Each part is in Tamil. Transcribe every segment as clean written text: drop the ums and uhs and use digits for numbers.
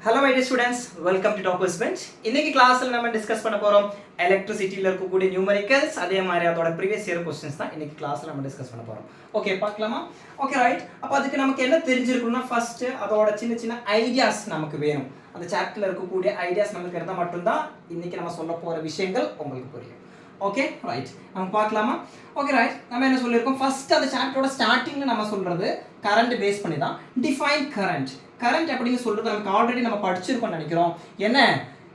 Hello my dear students, welcome to Topper's Bench. இன்னைக்கு கிளாஸ்ல நம்ம டிஸ்கஸ் பண்ண போறோம் எலக்ட்ரிசிட்டில இருக்கக்கூடிய நியூமெரிக்கல்ஸ் அதே மாதிரி அதோட previous year questions தான் இன்னைக்கு கிளாஸ்ல நம்ம டிஸ்கஸ் பண்ண போறோம். ஓகே பார்க்கலாமா? Okay right. அப்ப அதுக்கு நமக்கு என்ன தெரிஞ்சிருக்கணும்னா ஃபர்ஸ்ட் அதோட சின்ன சின்ன ஐடியாஸ் நமக்கு வேணும். அந்த சாப்டர்ல இருக்கக்கூடிய ஐடியாஸ் நமக்கு இருந்தா மட்டும் தான் இன்னைக்கு நம்ம சொல்ல போற விஷயங்கள் உங்களுக்கு புரியும். Okay right. நம்ம பார்க்கலாமா? Okay right. நம்ம என்ன சொல்லிருக்கோம் ஃபர்ஸ்ட் அந்த சாப்டரோட ஸ்டார்டிங்ல நம்ம சொல்றது கரண்ட் பேஸ் பண்ணி தான் டிஃபைன் கரண்ட். கரண்ட் அப்படினு சொல்றது நமக்கு ஆல்ரெடி நம்ம படிச்சிருக்கோம் நினைக்கிறோம். என்ன?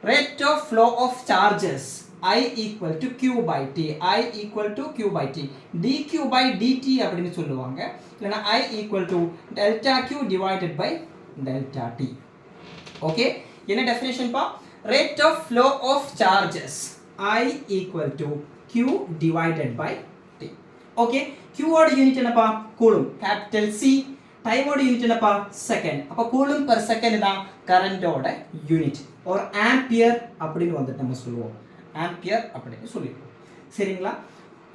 Rate of flow of charges I equal to Q by T. I equal to Q by T. dQ by dt அப்படினு சொல்லுவாங்க. இல்லனா I equal to delta Q divided by delta T. Okay? என்ன டெஃபினிஷன் பா? Rate of flow of charges I equal to Q divided by T. Okay? Q ஓட யூனிட் என்னப்பா? கூலும். Capital C. டைம் ஓட யூனிட் என்னப்பா? செகண்ட். அப்ப கூலும் per second தான் கரண்டோட யூனிட். ஒரு ஆம்பியர் அப்படினு வந்துட்டு நம்ம சொல்லுவோம். ஆம்பியர் அப்படினு சொல்லிருக்கோம். சரிங்களா?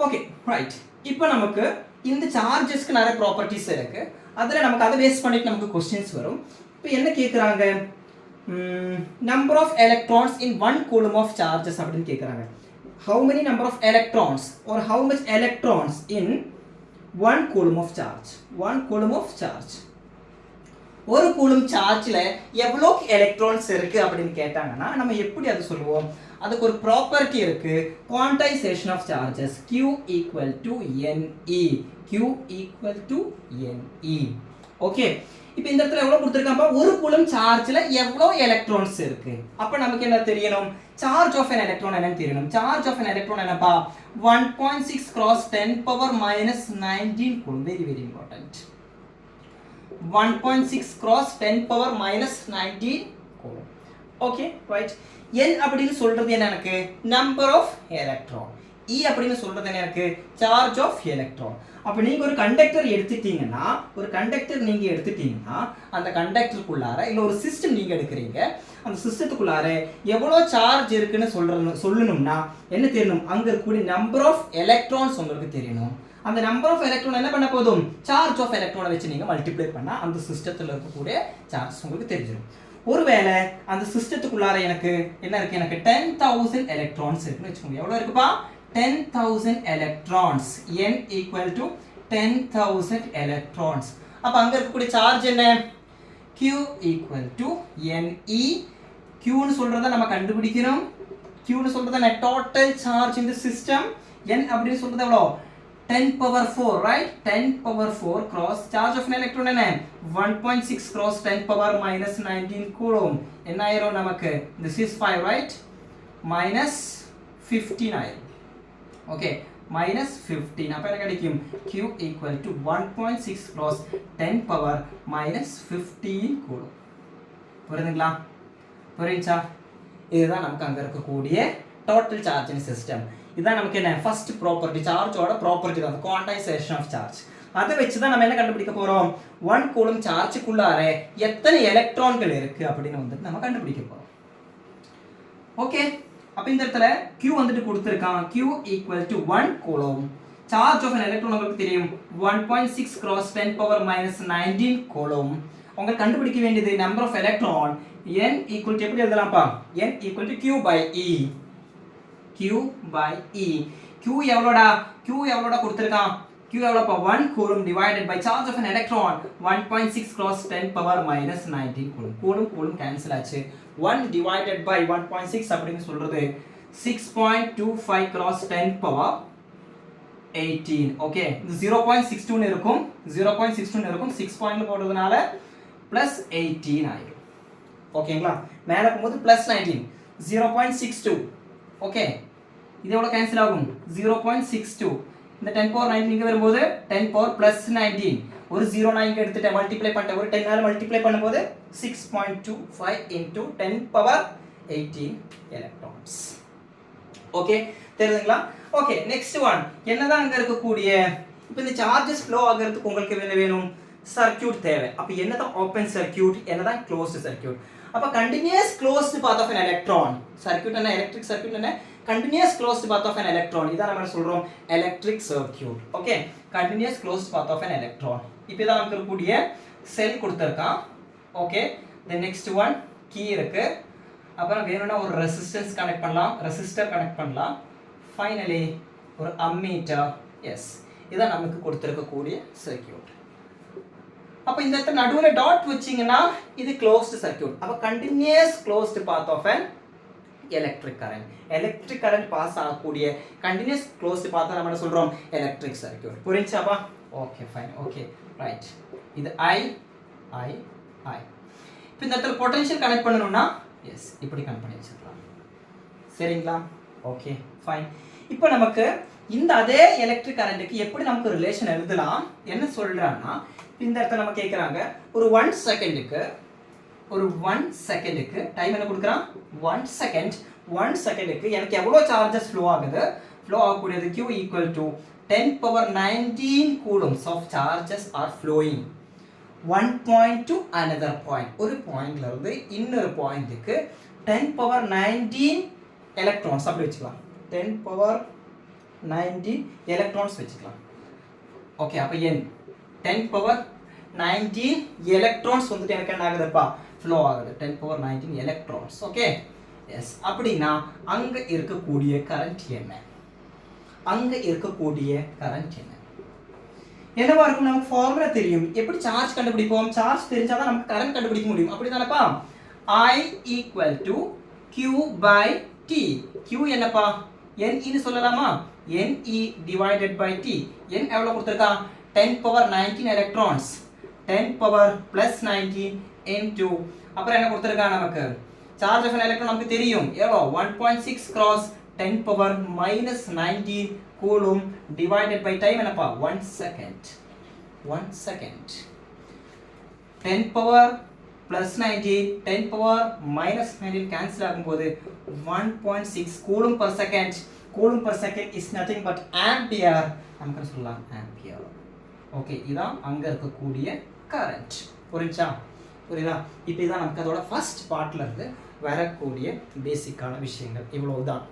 Okay right. இப்போ நமக்கு இந்த சார்ஜஸ்க்கு நிறைய ப்ராப்பர்ட்டீஸ் இருக்கு. அதுல நமக்கு அதை பேஸ் பண்ணிட்டு நமக்கு क्वेश्चंस வரும். இப்போ என்ன கேக்குறாங்க? number of electrons in 1 coulomb of charges அப்படினு கேக்குறாங்க. How many number of electrons or how much electrons in 1 coulomb of charge? 1 coulomb of charge. ஒரு கூலும் சார்ஜ்ல எவ்வளவு எலக்ட்ரான்ஸ் இருக்கு அப்படினு கேட்டாங்கன்னா நம்ம எப்படி அது சொல்லுவோம்? அதுக்கு ஒரு ப்ராப்பர்ட்டி இருக்கு. Quantization of charges Q equal to NE. Q equal to NE. Okay. இப்போ இந்த இடத்துல எவ்வளவு கொடுத்திருக்காங்க? ஒரு கூலும் சார்ஜ்ல எவ்வளவு எலக்ட்ரான்ஸ் இருக்கு? அப்ப நமக்கு என்ன தெரியணும்? சார்ஜ் ஆஃப் an electron என்னன்னு தெரியணும். சார்ஜ் ஆஃப் an electron என்னப்பா? 1.6 cross 10 power minus 19 coulomb. Very very important. 1.6 cross 10 power minus 19 coulomb. Okay, right. N அப்படினு சொல்றது என்ன எனக்கு? Number of electron. E அப்படினு சொல்றது என்ன எனக்கு? Charge of electron. அப்ப நீங்க ஒரு கண்டக்டர் எடுத்துட்டீங்கன்னா அந்த கண்டக்டருக்குள்ளார இல்ல ஒரு சிஸ்டம் நீங்க எடுக்கிறீங்க. அந்த சிஸ்டத்துக்குள்ளார எவ்வளவு சார்ஜ் இருக்குன்னு சொல்லணும்னா என்ன தெரியணும்? அங்க இருக்கக்கூடிய நம்பர் ஆஃப் எலக்ட்ரான்ஸ் உங்களுக்கு தெரியணும். அந்த நம்பர் ஆஃப் எலக்ட்ரான் என்ன பண்ண போதும்? சார்ஜ் ஆஃப் எலக்ட்ரானை வச்சு நீங்க மல்டிப்ளை பண்ணா அந்த சிஸ்டத்துல இருக்கக்கூடிய சார்ஜ் உங்களுக்கு தெரிஞ்சிடும். ஒருவேளை அந்த சிஸ்டத்துக்குள்ளார எனக்கு என்ன இருக்கு? எனக்கு 10,000 எலக்ட்ரான்ஸ் இருக்குன்னு வெச்சுக்கோங்க. எவ்வளவு இருக்குப்பா? 10,000 electrons. N equal to 10,000 electrons. அப்ப அங்க இருக்கக்கூடிய சார்ஜ் என்ன? Q equal to NE. Q னு சொல்றத நம்ம கண்டுபிடிக்கணும். Q னு சொல்றது என்ன? Total charge in the system. N அப்படி சொல்றது எவ்வளவு? 10 power 4, right? 10 power 4 cross charge of an electron என்ன? 1.6 cross 10 power minus 19 coulomb. என்ன ஆயிரும் நமக்கு? This is 5, right? Minus 15 ஆயிரும். Okay, minus 15. அப்ப என்ன கிடைக்கும்? Q equal to 1.6 cross 10 power minus 15 coulomb. புரியுதுங்களா? புரியுச்சா? இதுதான் நமக்கு அங்க இருக்கக்கூடிய total charge in system. இதான் நமக்கு என்ன? First property. சார்ஜோட ப்ராப்பர்ட்டி தான் குவான்டைசேஷன் ஆஃப் சார்ஜ். அதை வச்சு தான் நம்ம என்ன கண்டுபிடிக்க போறோம்? 1 கூலும் சார்ஜுக்குள்ளார எத்தனை எலக்ட்ரான்கள் இருக்கு அப்படின்னு வந்துட்டு நம்ம கண்டுபிடிக்க போறோம். ஓகே. அப்ப இந்த இடத்துல Q வந்துட்டு கொடுத்திருக்கான். Q equal to 1 coulomb. Charge of an electron உங்களுக்கு தெரியும் 1.6 cross 10 power minus 19 coulomb. உங்களுக்கு கண்டுபிடிக்க வேண்டியது number of electron. N equal to எப்படி எழுதலாம்ப்பா? N equal to Q by E. Q by E. Q எவ்வளோடா? Q எவ்வளோடா கொடுத்திருக்கான்? Q எவ்வளோப்பா? 1 coulomb divided by charge of an electron 1.6 cross 10 power minus 19 coulomb. coulomb cancel ஆச்சு. 1 divided by 1.6 அப்படினு சொல்றது 6.25 cross 10 power 18. ஓகே. இது 0.62 னு இருக்கும். 0.62 னு இருக்கும். 6 பாயிண்ட் போடுறதுனால +18 ஆயிடும். ஓகேங்களா? மேல போகும்போது +19. 0.62. ஓகே. இது எவ்வளவு கேன்சல் ஆகும்? 0.62. இந்த 10 power 19 இங்க வரும்போது 10 power +19. ஒரு 0 நான் இங்க எடுத்துட்டேன் மல்டிப்ளை பண்ணிட்டேன். ஒரு 10 ஆல மல்டிப்ளை பண்ணும்போது 6.25 into 10 power 18 electrons. ஓகே. தெரியுதுங்களா? ஓகே. Next one. என்னதான் அங்க இருக்கக்கூடிய இப்போ இந்த சார்ஜஸ் ஃப்ளோ ஆகிறதுக்கு உங்களுக்கு என்ன வேணும்? சர்க்யூட் தேவை. அப்ப என்னதான் ஓபன் சர்க்யூட்? என்னதான் க்ளோஸ்ட் சர்க்யூட்? அப்ப continuous closed path of an electron. Circuit என்ன? எலக்ட்ரிக் சர்க்யூட் என்ன? continuous closed path of an electron. இத நம்ம சொல்றோம் electric circuit. Okay. continuous closed path of an electron. இப்போ இத நமக்கு இருக்கக்கூடிய செல் கொடுத்திருக்கான். Okay. The next one key இருக்கு, அப்புறம் வேணும்னா ஒரு ரெசிஸ்டன்ஸ் கனெக்ட் பண்ணலாம், ரெசிஸ்டர் கனெக்ட் பண்ணலாம், ஃபைனலி ஒரு அம்மீட்டர். எஸ், இதான் நமக்கு கொடுத்துருக்கக்கூடிய சர்க்கியூட். அப்போ இந்த இடத்துல நடுவில் டாட் வச்சிங்கன்னா இது க்ளோஸ்டு சர்க்கியூட். அப்போ continuous closed path of an electric current. Electric current pass ஆகக்கூடிய கண்டினியூஸ் க்ளோஸ்டு பாத் நம்ம என்ன சொல்கிறோம், எலக்ட்ரிக் சர்க்கியூட். புரிஞ்சாப்பா? Okay fine, okay right. இது ஐ ஐ ஐ. இப்போ இந்த இடத்துல பொட்டன்ஷியல் கனெக்ட் பண்ணணும்னா எஸ் இப்படி கனெக்ட் பண்ணி வச்சுக்கலாம். சரிங்களா? Okay fine. இப்போ நமக்கு இந்த அதே எலக்ட்ரிக் கரண்ட்டுக்கு எப்படி நமக்கு ரிலேஷன் எழுதலாம், என்ன சொல்கிறான்னா இந்த இடத்துல நம்ம கேட்குறாங்க ஒரு 1 செகண்டுக்கு டைம் என்ன கொடுக்குறான், 1 செகண்டுக்கு எனக்கு எவ்வளோ சார்ஜஸ் ஃப்ளோ ஆகுது, ஃப்ளோ ஆகக்கூடியது Q equal to 10⁻19 coulombs of charges are flowing one point to another point. ஒரு பாயிண்ட்ல இருந்து இன்னொரு பாயிண்ட்டுக்கு 10⁻19 எலக்ட்ரான்ஸ் அப்படி வச்சுக்கலாம், 10⁻19 எலக்ட்ரான்ஸ் வச்சுக்கலாம். ஓகே, அப்போ n 10⁻19 எலக்ட்ரான்ஸ் வந்துட்டு எனக்கு என்ன ஆகுதுப்பா, ஃப்ளோ ஆகுது, 10⁻19 எலக்ட்ரான்ஸ். Okay yes. அப்படின்னா அங்கே இருக்கக்கூடிய கரண்ட் என்ன, அங்கே இருக்கக்கூடிய கரண்ட் என்ன என்னவா இருக்கும், நமக்கு ஃபார்முலா தெரியும். எப்படி சார்ஜ் கண்டுபிடிப்போம், சார்ஜ் தெரிஞ்சாதான் நமக்கு கரண்ட் கண்டுபிடிக்க முடியும். அப்படிதானப்பா? I equal to Q by T. Q என்னப்பா, NE சொல்லலாமா, NE divided by T. N எவ்வளோ கொடுத்துருக்கா, 10⁻19 எலக்ட்ரான்ஸ், 10⁻+19 into அப்புறம் என்ன கொடுத்துருக்கா, நமக்கு சார்ஜ் ஆஃப் எலக்ட்ரான் நமக்கு தெரியும் எவ்வளோ, 1.6 cross 10⁻−19 coulomb divided by time என்னப்பா, 1 செகண்ட். 10⁻+19 10⁻−19 கேன்சல் ஆகும்போது 1.6 coulomb per second. Coulomb per second is nothing but ampere. நமக்கு சொல்லலாம் ஆம்பியர். ஓகே, இதான் அங்கே இருக்கக்கூடிய கரண்ட். புரிஞ்சா? புரியுதா? இப்போ இதான் நமக்கு அதோட ஃபர்ஸ்ட் பார்ட்ல இருந்து வரக்கூடிய பேசிக்கான விஷயங்கள் இவ்வளவுதான்.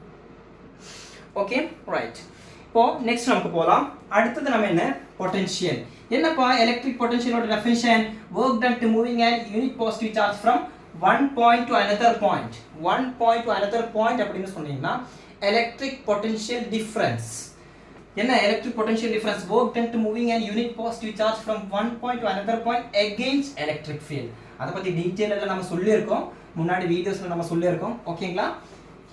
Okay right. இப்போ நெக்ஸ்ட் நமக்கு போகலாம். அடுத்தது நம்ம என்ன, பொட்டன்ஷியல். என்னப்பா எலக்ட்ரிக் பொட்டன்ஷியலோட definition, work done to moving an unit positive charge from one point to another point. One point to another point அப்படின்னு சொன்னீங்கன்னா electric potential difference. என்ன electric potential difference, work done to moving an unit positive charge from one point to another point against electric field. அதை பற்றி டீட்டெயிலில் நம்ம சொல்லியிருக்கோம், முன்னாடி வீடியோஸில் நம்ம சொல்லியிருக்கோம். ஓகேங்களா?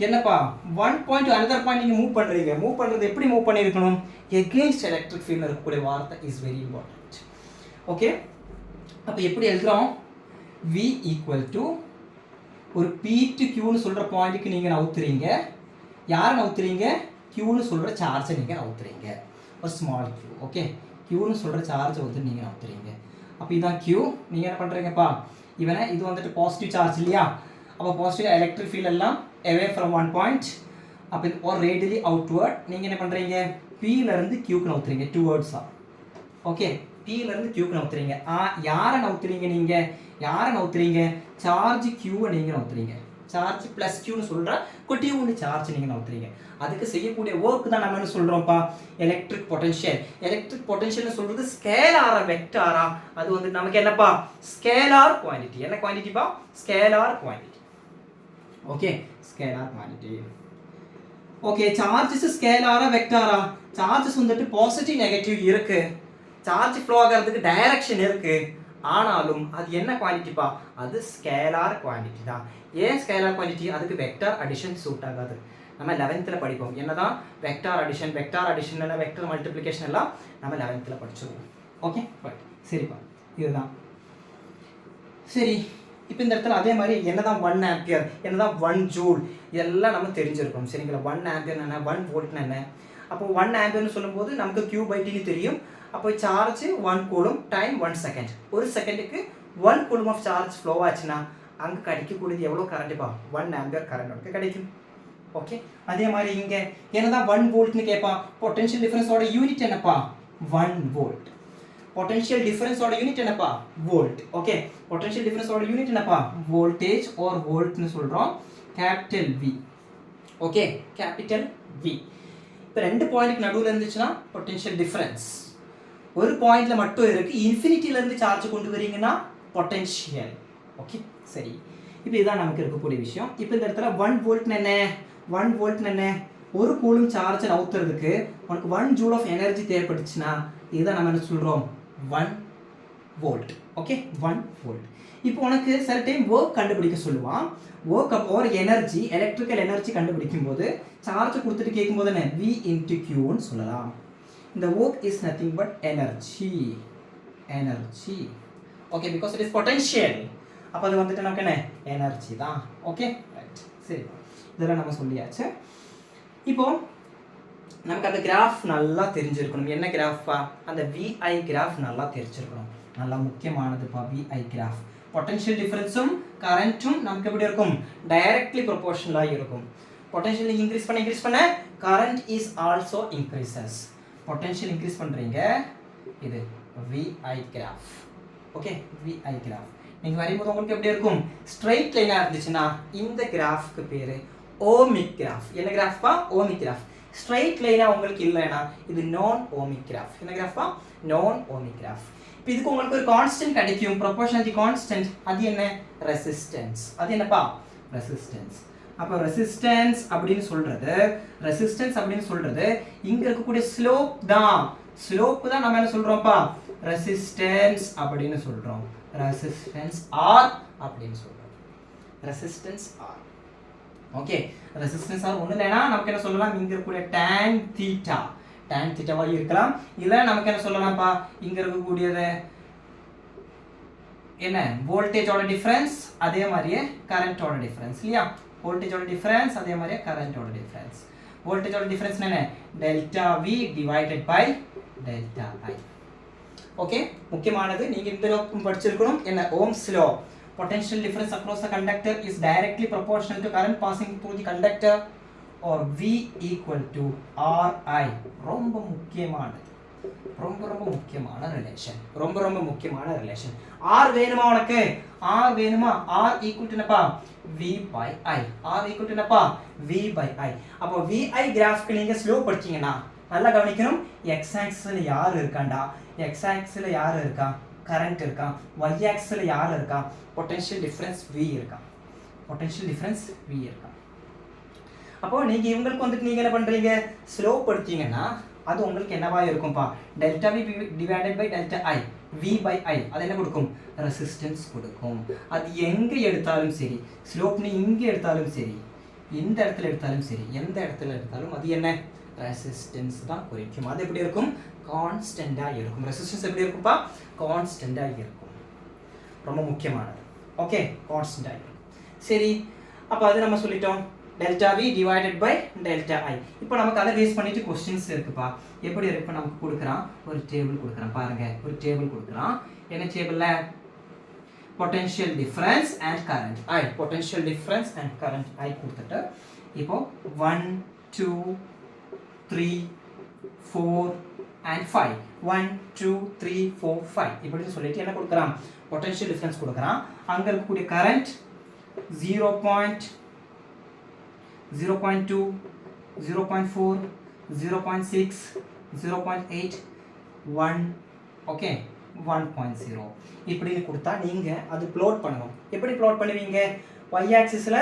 என்னப்பா, 1 point to another point நீங்கள் மூவ் பண்ணுறீங்க, மூவ் பண்ணுறது எப்படி மூவ் பண்ணியிருக்கணும், எகெயின்ஸ்ட் எலக்ட்ரிக் ஃபீல்டில் இருக்கக்கூடிய வார்த்தை இஸ் வெரி இம்பார்ட்டன்ட். ஓகே, அப்போ எப்படி எழுதுகிறோம், V ஈக்குவல் டு ஒரு P to Qன்னு சொல்கிற பாயிண்ட்டுக்கு நீங்கள் நவுத்துறீங்க, யாரை நவுத்துறீங்க, Qன்னு சொல்கிற சார்ஜை நீங்கள் நவுத்துறீங்க, ஒரு ஸ்மால் Q. ஓகே, Qன்னு சொல்கிற சார்ஜை வந்து நீங்கள் நவுத்துறீங்க. அப்போ இதுதான் Q. நீங்கள் என்ன பண்ணுறீங்கப்பா, இவனை இது வந்துட்டு பாசிட்டிவ் சார்ஜ் இல்லையா, அப்போ பாசிட்டிவ் எலக்ட்ரிக் ஃபீல்ட் எல்லாம் away from one point அப்போ or radially outward. நீங்கள் என்ன பண்ணுறீங்க, Pலேருந்து Qக்கு நவுத்துறீங்க டுவர்ட்ஸாக. ஓகே, Pலேருந்து Qக்கு நவுத்துறீங்க. யாரை நவுத்துறீங்க, நீங்கள் யாரை நவுத்துறீங்க, சார்ஜ் Qவை நீங்கள் நவுத்துறீங்க, சார்ஜ் ப்ளஸ் Qன்னு சொல்கிற குட்டியூன்னு சார்ஜ் நீங்கள் நவுத்துறீங்க. அதுக்கு செய்யக்கூடிய ஒர்க் தான் நம்ம என்ன சொல்கிறோம்ப்பா, எலக்ட்ரிக் பொட்டன்ஷியல். எலக்ட்ரிக் பொட்டன்ஷியல்னு சொல்கிறது ஸ்கேலாரா வெக்டாரா, அது வந்து நமக்கு என்னப்பா, ஸ்கேலார் குவான்டிட்டி. என்ன குவான்டிட்டிப்பா, scalar quantity. Okay, scalar quantity. Okay, charges ஸ்கேலாரா வெக்டாரா, சார்ஜஸ் வந்துட்டு பாசிட்டிவ் நெகட்டிவ் இருக்கு, சார்ஜ் ஃப்ளோ ஆகிறதுக்கு டைரக்ஷன் இருக்கு, ஆனாலும் அது என்ன குவான்டிட்டிப்பா, அது ஸ்கேலார் குவான்டிட்டி தான். ஏன் ஸ்கேலார் குவான்டிட்டி, அதுக்கு வெக்டார் அடிஷன் சூட் ஆகாது. நம்ம 11th படிப்போம், என்னதான் வெக்டார் அடிஷன், வெக்டார் அடிஷன் எல்லாம் வெக்டார் மல்டிப்ளிகேஷன் எல்லாம் நம்ம 11th படிச்சிருவோம். ஓகே ரைட், சரிப்பா, இதுதான் சரி. இப்போ இந்த இடத்துல அதே மாதிரி என்னதான் 1 ஆம்பியர், என்னதான் 1 ஜூல், இதெல்லாம் நம்ம தெரிஞ்சிருக்கோம். சரிங்களா? 1 ஆம்பியர் என்ன, 1 வோல்ட்னா என்ன. அப்போ 1 ஆம்பியர்னு சொல்லும்போது நமக்கு Q/T தெரியும். அப்போ சார்ஜ் 1 கூலும், டைம் 1 செகண்ட். ஒரு செகண்டுக்கு 1 கூலும் ஆஃப் சார்ஜ் ஃப்ளோ ஆச்சுன்னா அங்கே கிடைக்கக்கூடியது எவ்வளோ கரண்ட்டுப்பா, 1 ஆம்பியர் கரண்ட் நமக்கு கிடைக்கும். ஓகே, அதே மாதிரி இங்கே என்னதான் 1 வோல்ட்னு கேட்பா, பொட்டன்ஷியல் டிஃபரன்ஸோட யூனிட் என்னப்பா, 1 வோல்ட். பொட்டன்ஷியல் டிஃபரன்ஸோட யூனிட் என்னப்பா, வோல்ட். ஓகே, பொட்டன்ஷியல் டிஃபரன்ஸோட யூனிட் என்னப்பா, வோல்டேஜ் ஆர் வோல்ட்னு சொல்கிறோம், capital V. Okay, capital V. இப்போ 2 பாயிண்ட்டுக்கு நடுவில் இருந்துச்சுன்னா பொட்டன்ஷியல் டிஃபரன்ஸ், ஒரு பாயிண்ட்ல மட்டும் இருக்கு, இன்ஃபினிட்டில இருந்து சார்ஜ் கொண்டு வரீங்கன்னா பொட்டன்ஷியல். ஓகே சரி, இப்போ இதுதான் நமக்கு இருக்கக்கூடிய விஷயம். இப்போ இந்த இடத்துல 1 வோல்ட் என்ன, 1 வோல்ட் என்ன, ஒரு கூலும் சார்ஜை நவுத்துறதுக்கு உனக்கு 1 ஜூல் ஆஃப் எனர்ஜி தேவைப்பட்டுச்சுன்னா இதுதான் நம்ம என்ன சொல்கிறோம், 1 வோல்ட். Okay, 1 volt. இப்போ உனக்கு சில டைம் ஒர்க் கண்டுபிடிக்க சொல்லுவான். ஒர்க் ஒரு எனர்ஜி, எலக்ட்ரிக்கல் எனர்ஜி கண்டுபிடிக்கும் போது சார்ஜ் கொடுத்துட்டு கேட்கும்போது என்ன, V into Qன்னு சொல்லலாம். இந்த work is nothing but energy. Okay, because it is potential. அப்போ அது வந்துட்டு நமக்கு என்ன, எனர்ஜி தான். Okay, right. சரி, இதெல்லாம் நம்ம சொல்லியாச்சு. இப்போ நமக்கு அந்த கிராஃப் நல்லா தெரிஞ்சிருக்கணும். என்ன கிராஃபா, அந்த VI கிராஃப் நல்லா தெரிஞ்சிருக்கணும். நல்லா முக்கியமானதுப்பா VI கிராஃப். பொட்டன்ஷியல் டிஃபரன்ஸும் கரண்ட்டும் நமக்கு எப்படி இருக்கும், டைரக்ட்லி ப்ரொபோர்ஷனலாக இருக்கும். பொட்டன்ஷியல் இன்க்ரீஸ் பண்ண current is also increases. Potential increase பண்ணுறீங்க, இது VI graph. Okay, VI graph நீங்கள் வரையும்போது உங்களுக்கு எப்படி இருக்கும், ஸ்ட்ரைட் லைனாக இருந்துச்சுன்னா இந்த கிராஃப்க்கு பேர் ஓமிக் கிராஃப். என்ன கிராஃப்பா, ஓமிக் கிராஃப். ஸ்ட்ரைட் லைனாக உங்களுக்கு இல்லைன்னா இது நான் ஓமிக் கிராஃப். என்ன கிராஃப்பா, நான் ஓமிக் கிராஃப். இப்போ இதுக்கு உங்களுக்கு ஒரு கான்ஸ்டன்ட் கிடைக்கும், ப்ரொபோர்ஷனாலிட்டி கான்ஸ்டன்ட். அது என்ன, ரெசிஸ்டன்ஸ். அது என்னப்பா, ரெசிஸ்டன்ஸ். அப்போ ரெசிஸ்டன்ஸ் அப்படின்னு சொல்றது இங்க இருக்கக்கூடிய ஸ்லோப் தான். ஸ்லோப் தான் நம்ம என்ன சொல்றோம்ப்பா, ரெசிஸ்டன்ஸ் அப்படின்னு சொல்றோம். ரெசிஸ்டன்ஸ் ஆர் அப்படின்னு சொல்றோம். Resistance R. Okay, resistance R ஒண்ணு இல்லைனா நமக்கு என்ன சொல்லலாம், இங்க இருக்கக்கூடிய tan θ, tan θவா இருக்கலாம். இல்ல நமக்கு என்ன சொல்லலாம்ப்பா, இங்க இருக்கக்கூடியது என்ன, வோல்டேஜோட டிஃபரன்ஸ் அதே மாதிரியே கரண்டோட டிஃபரன்ஸ் இல்லையா. வோல்டேஜோட டிஃபரன்ஸ் அதே மாதிரியே கரண்டோட டிஃபரன்ஸ். வோல்டேஜோட டிஃபரன்ஸ் என்ன, delta V divided by delta I. Okay, முக்கியமானது நீங்க இந்த லோக்கும் படிச்சிருக்கணும். என்ன, Ohm's law. Potential difference across the conductor is directly proportional to current passing through the conductor, or V equal to RI. ரொம்ப முக்கியமான ரிலேஷன். R வேணுமா உனக்கு, R வேணுமா, R equal to என்னப்பா, V by I. R equal to என்னப்பா, V by I. அப்போ VI கிராஃப்க்கு நீங்க ஸ்லோ படிச்சீங்கன்னா நல்லா கவனிக்கணும். x ஆக்சிஸ்ல யார் இருக்காண்டா, x ஆக்சிஸ்ல யார் இருக்கா, கரண்ட் இருக்கா. y ஆக்சிஸ்ல யார் இருக்கா, பொட்டன்ஷியல் டிஃபரன்ஸ் V இருக்கா. அப்போ நீங்க இவங்களுக்கு வந்துட்டு நீங்க என்ன பண்றீங்க, ஸ்லோ படுத்தீங்கன்னா அது உங்களுக்கு என்னவா இருக்கும்பா, delta V divided by delta I, V by I. அது என்ன கொடுக்கும், ரெசிஸ்டன்ஸ் கொடுக்கும். அது எங்க எடுத்தாலும் சரி, ஸ்லோப் நீ இங்க எடுத்தாலும் சரி, இந்த இடத்துல எடுத்தாலும் சரி, எந்த இடத்துல எடுத்தாலும் அது என்ன, ரெசிஸ்டன்ஸ் தான் குறிக்கும். அது எப்படி இருக்கும், கான்ஸ்டன்டா இருக்கும். ரெசிஸ்டன்ஸ் எப்படி இருக்கும்பா, கான்ஸ்டன்டா இருக்கும். ரொம்ப முக்கியமானது. ஓகே, கான்ஸ்டன்டா இருக்கும். சரி, அப்போ அது நம்ம சொல்லிட்டோம், delta V divided by delta I. இப்போ நமக்கு அதை பேஸ் பண்ணிட்டு क्वेश्चंस இருக்குப்பா. எப்படி இருக்கு, நமக்கு கொடுக்குறான் ஒரு டேபிள் கொடுக்குறான் பாருங்க. ஒரு டேபிள் கொடுக்குறான். என்ன டேபிள்ல, potential difference and current I. Potential difference and current I கொடுத்துட்டு இப்போ 1 2 3 4 and 5, 1 2 3 4 5 இப்படி சொல்லிட்டு என்ன கொடுக்குறான், பொட்டன்ஷியல் டிஃபரன்ஸ் கொடுக்குறான். அங்க இருக்கக்கூடிய கரண்ட் 0.2 0.4 0.6 0.8 1 ஓகே 1.0 இப்படின்னு கொடுத்தா நீங்க அது ப்ளாட் பண்ணணும். எப்படி ப்ளாட் பண்ணுவீங்க, y ஆக்சிஸ்ல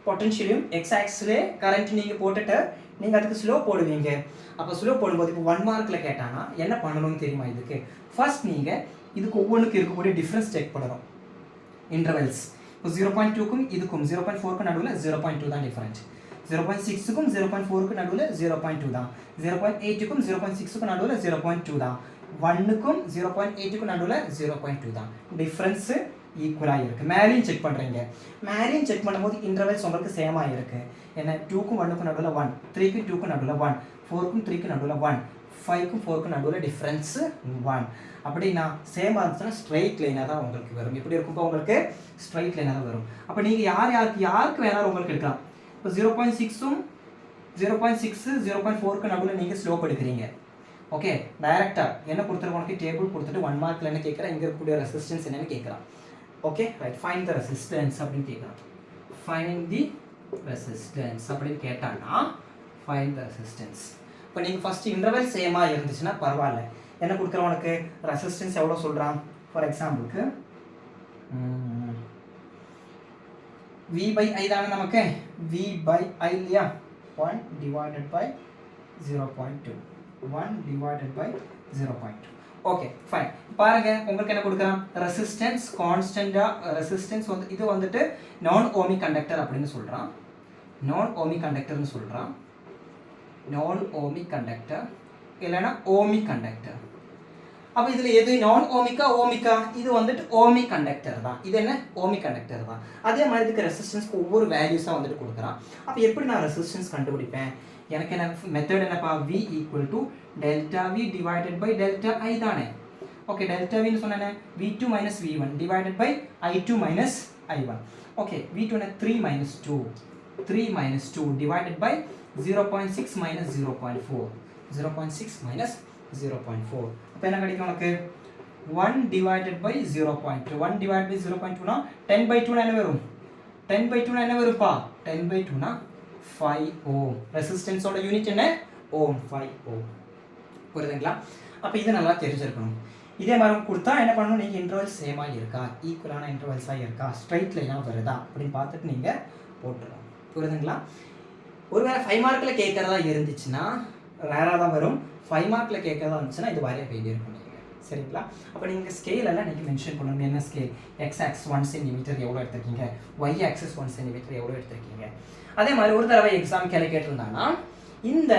பொட்டன்ஷியலும் x ஆக்சிஸ்ல கரண்ட் நீங்க போட்டுட்டு நீங்க அதுக்கு ஸ்லோ போடுவீங்க. அப்போ ஸ்லோ போடும்போது இப்போ 1 மார்க்ல கேட்டானா என்ன பண்ணணும்னு தெரியுமா, இதுக்கு ஃபர்ஸ்ட் நீங்க இதுக்கு ஒவ்வொன்றுக்கு இருக்கக்கூடிய டிஃபரன்ஸ் செக் பண்ணணும். இன்டர்வல்ஸ் இப்போ 0.2க்கும் இதுக்கும் 0.4க்கும் நடுவில் 0.2 தான் டிஃபரன்ஸ். 0.6க்கும் 0.4க்கும் நடுவில் 0.2 தான். 0.8க்கும் 0.6க்கும் நடுவில் 0.2 தான். 1க்கும் 0.8க்கும் நடுவில் 0.2 தான். டிஃபரன்ஸ் ஈக்குவலாக இருக்குது. மேலேயும் செக் பண்ணுறீங்க. மேலேயும் செக் பண்ணும்போது இன்டர்வல்ஸ் உங்களுக்கு சேமாக இருக்குது. என்ன, 2க்கும் 1க்கும் நடுவில் 1, 3க்கும் 2க்கும் நடுவில் 1, 4க்கும் 3க்கும் நடுவில் 1, 5க்கும் 4க்கும் நடுவில் டிஃப்ரென்ஸ் 1. அப்படின்னா சேமாக இருந்துச்சுன்னா ஸ்ட்ரைட் லைனாக தான் உங்களுக்கு வரும். எப்படி இருக்கும்ப்போ உங்களுக்கு ஸ்ட்ரைட் லைனாக தான் வரும். அப்போ நீங்கள் யாருக்கு வேணாலும் உங்களுக்கு எடுக்கலாம். இப்போ 0.6ம் 0.6 0.4க்கு நடுவில் நீங்கள் ஸ்லோப் எடுக்கிறீங்க. ஓகே, டைரெக்டாக என்ன கொடுத்துருக்க, உனக்கு டேபிள் கொடுத்துட்டு 1 மார்க்கில் என்ன கேட்குறேன், இங்கே இருக்கக்கூடிய ரெசிஸ்டன்ஸ் என்னன்னு கேட்குறான். Okay right, find the resistance அப்படின்னு கேட்குறான். ஃபைண்ட் தி ரெசிஸ்டன்ஸ் அப்படின்னு கேட்டான்னா ஃபைண்ட் த ரெசிஸ்டன்ஸ். இப்போ நீங்கள் ஃபஸ்ட்டு இன்டர்வல் சேமாக இருந்துச்சுன்னா பரவாயில்ல. என்ன கொடுக்குறோம், உனக்கு ரெசிஸ்டன்ஸ் எவ்வளோ சொல்கிறான். ஃபார் எக்ஸாம்பிளுக்கு v by i தானே நமக்கு v by i இல்லையா 1 divided by 0.2 1 divided by 0.2 okay fine பாருங்க உங்களுக்கு என்ன கொடுக்குறான் ரெசிஸ்டன்ஸ் கான்ஸ்டன்டா ரெசிஸ்டன்ஸ் வந்து இது வந்துட்டு நான் ஓமிக் கண்டக்டர் அப்படின்னு சொல்றான் நான் ஓமிக் கண்டக்டர்னு சொல்றான் நான் ஓமிக் கண்டக்டர் இல்லைன்னா ஓமிக் கண்டக்டர் அப்போ இதில் எது நான் ஓமிக்கா ஓமிக்கா இது வந்துட்டு ஓமிக் கண்டக்டர் தான் இது என்ன ஓமிக் கண்டக்டர் தான் அதே மாதிரி இதுக்கு ரெசிஸ்டன்ஸ்க்கு ஒவ்வொரு வேல்யூஸாக வந்துட்டு கொடுக்குறான் அப்போ எப்படி நான் ரெசிஸ்டன்ஸ் கண்டுபிடிப்பேன் எனக்கு என்ன மெத்தட் என்னப்பா v equal to delta V divided by delta I தானே ஓகே டெல்டா வின்னு சொன்னேன் v2 minus v1 divided by i2 minus i1 okay v2 3 minus 2 divided by 0.6 minus 0.4 0.6 minus 0.4 அப்போ என்ன கிடைக்கும் உனக்கு 1 divided by 0.2 1 divided by 0.2 னா 10 by 2 னா என்ன வரும் 10 by 2 னா என்ன வரும்பா 10 by 2 னா 5 ohm ரெசிஸ்டன்ஸ் ஓட யூனிட் என்ன ஓம் 5 ohm புரியுதுங்களா அப்போ இது நல்லா தெரிஞ்சிருக்கணும் இதே மாதிரி கொடுத்தா என்ன பண்ணணும் நீங்கள் இன்டர்வல் சேமாக இருக்கா ஈக்குவலான இன்டர்வல்ஸாக இருக்கா ஸ்ட்ரைட் லைனாக வருதா அப்படின்னு பார்த்துட்டு நீங்கள் போட்டுருவோம் புரியுதுங்களா ஒருவேளை 5 மார்க்கில் கேட்குறதா இருந்துச்சுன்னா ரேராக தான் வரும் 5 மார்க்கில் கேட்குறதா இருந்துச்சுன்னா இது வரைய வேண்டியிருக்கும் நீங்கள் சரிங்களா அப்போ நீங்கள் ஸ்கேல் எல்லாம் நீங்கள் மென்ஷன் பண்ணணும் என்ன ஸ்கேல் எக்ஸ் ஆக்ஸ் 1 சென்டிமீட்டர் எவ்வளோ எடுத்திருக்கீங்க ஒய் ஆக்சஸ் 1 சென்டிமீட்டர் எவ்வளோ எடுத்திருக்கீங்க அதே மாதிரி ஒரு தடவை எக்ஸாம் கேட்டிருந்தாங்கன்னா இந்த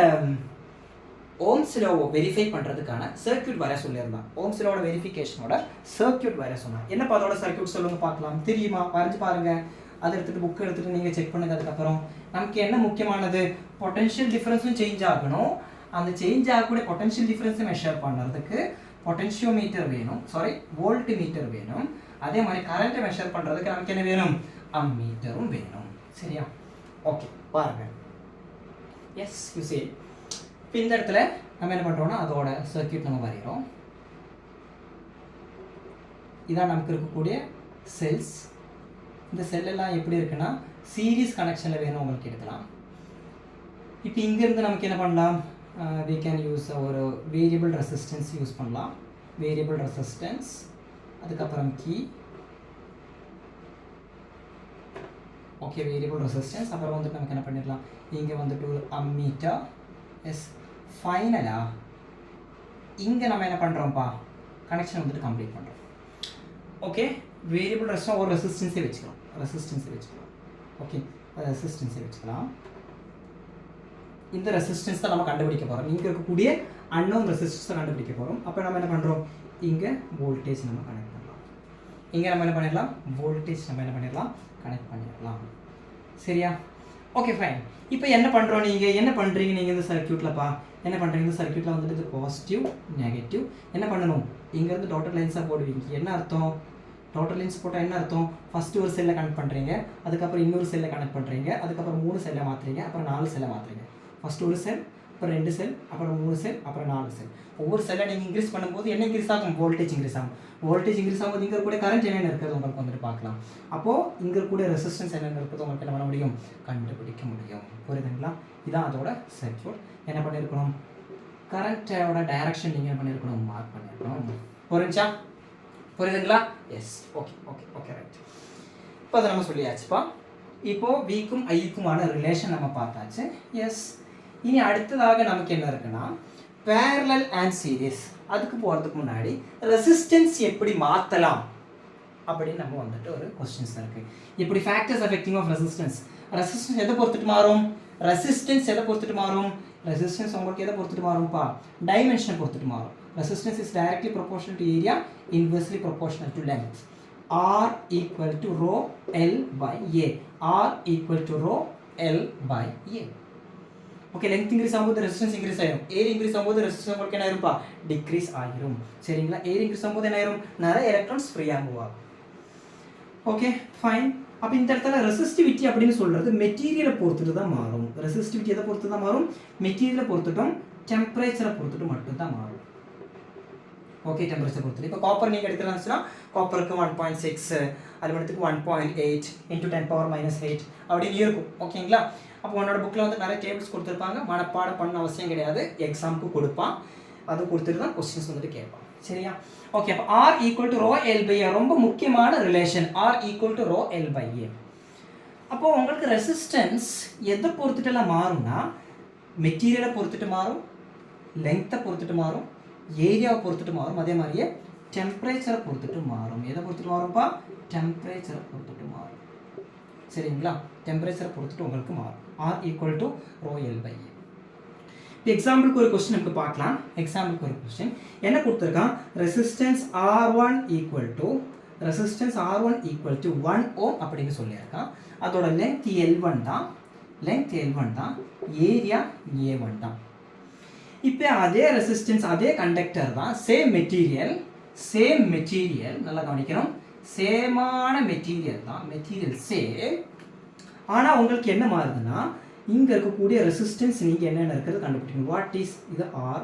ஓம்ஸ் லோவை வெரிஃபை பண்ணுறதுக்கான சர்க்யூட் வர சொல்லியிருந்தான் ஓம்ஸ் லோவோட வெரிஃபிகேஷனோட சர்க்யூட் வர சொன்னான் என்னப்பா அதோட சர்க்யூட் சொல்லுங்க பார்க்கலாம் தெரியுமா வரைஞ்சு பாருங்க அதை எடுத்துகிட்டு புக் எடுத்துகிட்டு நீங்கள் செக் பண்ணுங்க அதுக்கப்புறம் நமக்கு என்ன முக்கியமானது பொட்டன்ஷியல் டிஃபரன்ஸும் சேஞ்ச் ஆகணும் அந்த சேஞ்ச் ஆகக்கூடிய பொட்டன்ஷியல் டிஃபரன்ஸை மெஷர் பண்ணுறதுக்கு பொட்டன்ஷியோமீட்டர் வேணும் வோல்ட் மீட்டர் வேணும் அதே மாதிரி கரண்ட்டை மெஷர் பண்ணுறதுக்கு நமக்கு என்ன வேணும் அம்மீட்டரும் வேணும் சரியா ஓகே பாருங்க எஸ் யூ see இப்போ இந்த இடத்துல நம்ம என்ன பண்ணுறோம்னா அதோட சர்க்யூட் நம்ம வரைகிறோம் இதான் நமக்கு இருக்கக்கூடிய செல்ஸ் இந்த செல்லெல்லாம் எப்படி இருக்குன்னா சீரீஸ் கனெக்ஷனில் வேணும் உங்களுக்கு எடுக்கலாம் இப்போ இங்கேருந்து நமக்கு என்ன பண்ணலாம் we can use ஒரு வேரியபிள் ரெசிஸ்டன்ஸ் யூஸ் பண்ணலாம் வேரியபிள் ரெசிஸ்டன்ஸ் அதுக்கப்புறம் கீ ஓகே வேரியபிள் ரெசிஸ்டன்ஸ் அப்புறம் வந்துட்டு நமக்கு என்ன பண்ணிடலாம் இங்கே வந்துட்டு ஒரு அம்மீட்டர் எஸ் ஃபைனலாக இங்கே நம்ம என்ன பண்ணுறோம்ப்பா கனெக்ஷன் வந்துட்டு கம்ப்ளீட் பண்ணுறோம் ஓகே வேரியபிள் ரெஸ்ட்டாக ஒரு ரெசிஸ்டன்ஸே வச்சுக்கலாம் ஓகே ரெசிஸ்டன்ஸே வச்சுக்கலாம் இந்த ரெசிஸ்டன்ஸ் தான் நம்ம கண்டுபிடிக்க போகிறோம் இங்கே இருக்கக்கூடிய அன்னோன் ரெசிஸ்டன்ஸ் தான் கண்டுபிடிக்க போகிறோம் அப்போ நம்ம என்ன பண்ணுறோம் இங்கே வோல்டேஜ் நம்ம கனெக்ட் பண்ணலாம் இங்கே நம்ம என்ன பண்ணிடலாம் வோல்டேஜ் நம்ம என்ன பண்ணிடலாம் கனெக்ட் பண்ணிடலாம் சரியா ஓகே ஃபைன் இப்போ என்ன பண்ணுறோம் நீங்கள் என்ன பண்ணுறீங்க நீங்கள் இந்த சர்க்யூட்லப்பா என்ன பண்ணுறீங்க இந்த சர்க்யூட்டில் வந்துட்டு இது பாசிட்டிவ் நெகட்டிவ் என்ன பண்ணணும் இங்கேருந்து டாட்டர் லைன்ஸாக போடுவீங்க என்ன அர்த்தம் டாட்டர் லைன்ஸ் போட்டால் என்ன அர்த்தம் ஃபஸ்ட்டு ஒரு செல்லை கனெக்ட் பண்ணுறீங்க அதுக்கப்புறம் இன்னொரு செல்லை கனெக்ட் பண்ணுறீங்க அதுக்கப்புறம் 3 செல்லை மாற்றுறீங்க அப்புறம் 4 செல்லை மாற்றுறீங்க ஃபஸ்ட்டு ஒரு செல் அப்புறம் 2 செல் அப்புறம் 3 செல் அப்புறம் 4 செல் ஒவ்வொரு செல்லை நீங்கள் இன்க்ரீஸ் பண்ணும்போது என்ன இன்க்ரீஸ் ஆகும் வோல்டேஜ் இன்க்ரீஸ் ஆகும் வோல்டேஜ் இன்க்ரீஸ் ஆகும்போது இங்கே கூட கரண்ட் என்னென்ன இருக்கிறது உங்களுக்கு வந்துட்டு பார்க்கலாம் அப்போது இங்கே கூட ரெசிஸ்டன்ஸ் என்னென்ன இருக்கிறது உங்களுக்கு என்ன பண்ண முடியும் கண்டுபிடிக்க முடியும் புரியுதுங்களா இதான் அதோட சர்க்யூட் என்ன பண்ணியிருக்கணும் கரண்ட்டோட டைரக்ஷன் நீங்கள் என்ன பண்ணியிருக்கணும் மார்க் பண்ணியிருக்கணும் புரியுதுங்களா எஸ் ஓகே ரைட் இப்போ அதை நம்ம சொல்லியாச்சுப்பா இப்போது விக்கும் ஐக்குமான ரிலேஷன் நம்ம பார்த்தாச்சு எஸ் இனி அடுத்ததாக நமக்கு என்ன இருக்குன்னா parallel and series அதுக்கு போகிறதுக்கு முன்னாடி ரெசிஸ்டன்ஸ் எப்படி மாற்றலாம் அப்படின்னு நம்ம வந்துட்டு ஒரு கொஸ்டின்ஸ் இருக்குது இப்படி ஃபேக்டர்ஸ் அஃபெக்டிங் ஆஃப் ரெசிஸ்டன்ஸ் எதை பொறுத்துட்டு மாறும் ரெசிஸ்டன்ஸ் உங்களுக்கு எதை பொறுத்துட்டு மாறும்ப்பா டைமென்ஷனை பொறுத்துட்டு மாறும் resistance is directly proportional to area inversely proportional to length R equal to rho L by A okay length increase ஆகும்போது ரெசிஸ்டன்ஸ் இன்க்ரீஸ் ஆயிரும் ஏர் இன்க்ரீஸ் ஆகும்போது ரெசிஸ்டன்ஸ் உங்களுக்கு என்ன ஆயிரும்ப்பா டிக்ரீஸ் ஆகிரும் சரிங்களா ஏர் இன்க்ரீஸ் ஆகும்போது என்ன ஆயிரும் நிறைய எலக்ட்ரான்ஸ் ஃப்ரீயாக மூவ் ஆகும் ஓகே ஃபைன் அப்போ இந்த இடத்துல ரெசிஸ்டிவிட்டி அப்படின்னு சொல்கிறது மெட்டீரியலை பொறுத்துட்டு தான் மாறும் ரெசிஸ்டிவிட்டி எதை பொறுத்து தான் மாறும் மெட்டீரியலை பொறுத்துட்டும் டெம்பரேச்சரை பொறுத்துட்டு மட்டும்தான் மாறும் ஓகே டெம்பரேச்சர் பொறுத்து இப்போ காப்பர் நீங்கள் எடுத்துருந்துச்சுன்னா காப்பருக்கு 1.6 அலுமினியத்துக்கு 1.8 × 10⁻⁸ அப்படின்னு இருக்கும் ஓகேங்களா அப்போ உன்னோட புக்கில் வந்து நிறைய டேபிள்ஸ் கொடுத்துருப்பாங்க மனப்பாடம் பண்ண அவசியம் கிடையாது எக்ஸாமுக்கு கொடுப்பான் அது கொடுத்துட்டு தான் கொஸ்டின்ஸ் வந்துட்டு கேட்பான் சரியா ஓகே அப்போ R = ρ L/A ரொம்ப முக்கியமான ரிலேஷன் R = ρ L/A அப்போ உங்களுக்கு ரெசிஸ்டன்ஸ் எதை பொறுத்துட்டுலாம் மாறும்னா மெட்டீரியலை பொறுத்துட்டு மாறும், லெங்க்த்தை பொறுத்துட்டு மாறும், ஏரியாவை பொறுத்துட்டு மாறும், அதே மாதிரியே டெம்பரேச்சரை பொறுத்துட்டு மாறும். எதை பொறுத்துட்டு மாறும்ப்பா? டெம்பரேச்சரை பொறுத்துட்டு மாறும். சரிங்களா? டெம்பரேச்சரை பொறுத்துட்டு உங்களுக்கு மாறும். R equal to rho L by A. இப்போ எக்ஸாம்பிளுக்கு ஒரு கொஸ்டின் நமக்கு பார்க்கலாம். எக்ஸாம்பிளுக்கு ஒரு கொஸ்டின் என்ன கொடுத்துருக்கான்? ரெசிஸ்டன்ஸ் R1 ஈக்குவல் டு 1 ஓம் அப்படின்னு சொல்லியிருக்கான். அதோட லென்த் L1 தான், ஏரியா A1 தான். இப்போ அதே ரெசிஸ்டன்ஸ், அதே கண்டக்டர் தான், சேம் மெட்டீரியல், நல்லா கவனிக்கணும், சேமான மெட்டீரியல் தான், மெட்டீரியல் சேம். ஆனால் உங்களுக்கு என்ன மாறுதுன்னா இங்கே இருக்கக்கூடிய ரெசிஸ்டன்ஸ் நீங்கள் என்னென்ன இருக்கிறது கண்டுபிடிக்கணும். வாட் இஸ் இது R,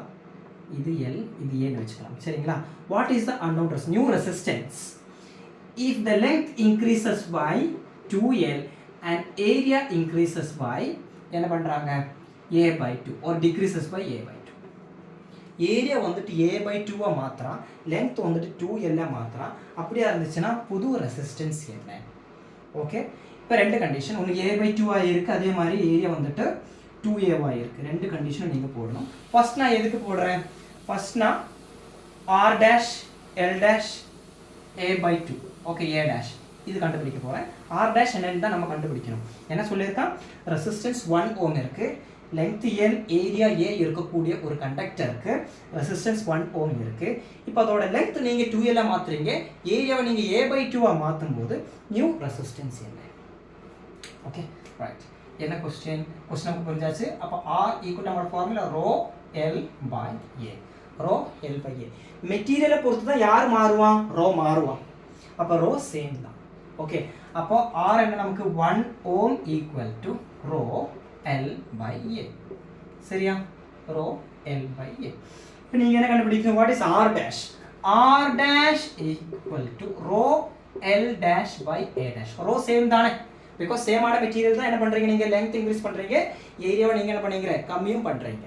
இது L, இது ஏன்னு வச்சுக்கலாம். சரிங்களா? What is the unknown new resistance? If the length increases by 2L and area increases by என்ன பண்ணுறாங்க A by 2 or decreases by A by 2. Area வந்துட்டு A by 2 மாத்திரம், லென்த் வந்துட்டு 2L மாத்திரம். அப்படியா இருந்துச்சுன்னா புது ரெசிஸ்டன்ஸ் என்ன? ஓகே, இப்போ ரெண்டு கண்டிஷன், ஒன்று A by 2 இருக்குது, அதே மாதிரி ஏரியா வந்துட்டு 2A இருக்குது. ரெண்டு கண்டிஷனும் நீங்கள் போடணும். ஃபர்ஸ்ட் நான் எதுக்கு போடுறேன்? ஃபர்ஸ்ட் நான் R dash L dash A by 2, okay, A dash இது கண்டுபிடிக்க போகிறேன். R dash என்னன்னு தான் நம்ம கண்டுபிடிக்கணும். என்ன சொல்லியிருக்கான்? ரெசிஸ்டன்ஸ் 1 ஓம் இருக்குது, லென்த் L, ஏரியா A இருக்கக்கூடிய ஒரு கண்டக்டருக்கு ரெசிஸ்டன்ஸ் 1 ஓம் இருக்குது. இப்போ அதோட லென்த் நீங்கள் 2L மாற்றுறீங்க, ஏரியாவை நீங்கள் A by 2 மாற்றும் போது நியூ ரெசிஸ்டன்ஸ் என்ன? Okay, right. என்ன கொஸ்டின் நமக்கு புரிஞ்சாச்சு. அப்போ R ஈக்குவல் நம்மளோட formula rho L by A. Rho L by A. மெட்டீரியலை பொறுத்து தான் யார் மாறுவான்? ரோ மாறுவான். அப்போ ரோ சேம் தான். ஓகே, அப்போ R என்ன நமக்கு 1 ohm equal to rho L by A. சரியா? Rho L by A. இப்போ நீங்கள் என்ன கண்டுபிடிக்கணும்? What is R dash? R dash equal to rho L dash by A dash. Rho same தானே? பிகாஸ் சேமான மெட்டீரியல் தான் என்ன பண்ணுறீங்க, நீங்கள் லெங்த் இன்க்ரீஸ் பண்ணுறீங்க, ஏரியாவை நீங்கள் என்ன பண்ணுறீங்க, கம்மியும் பண்ணுறீங்க.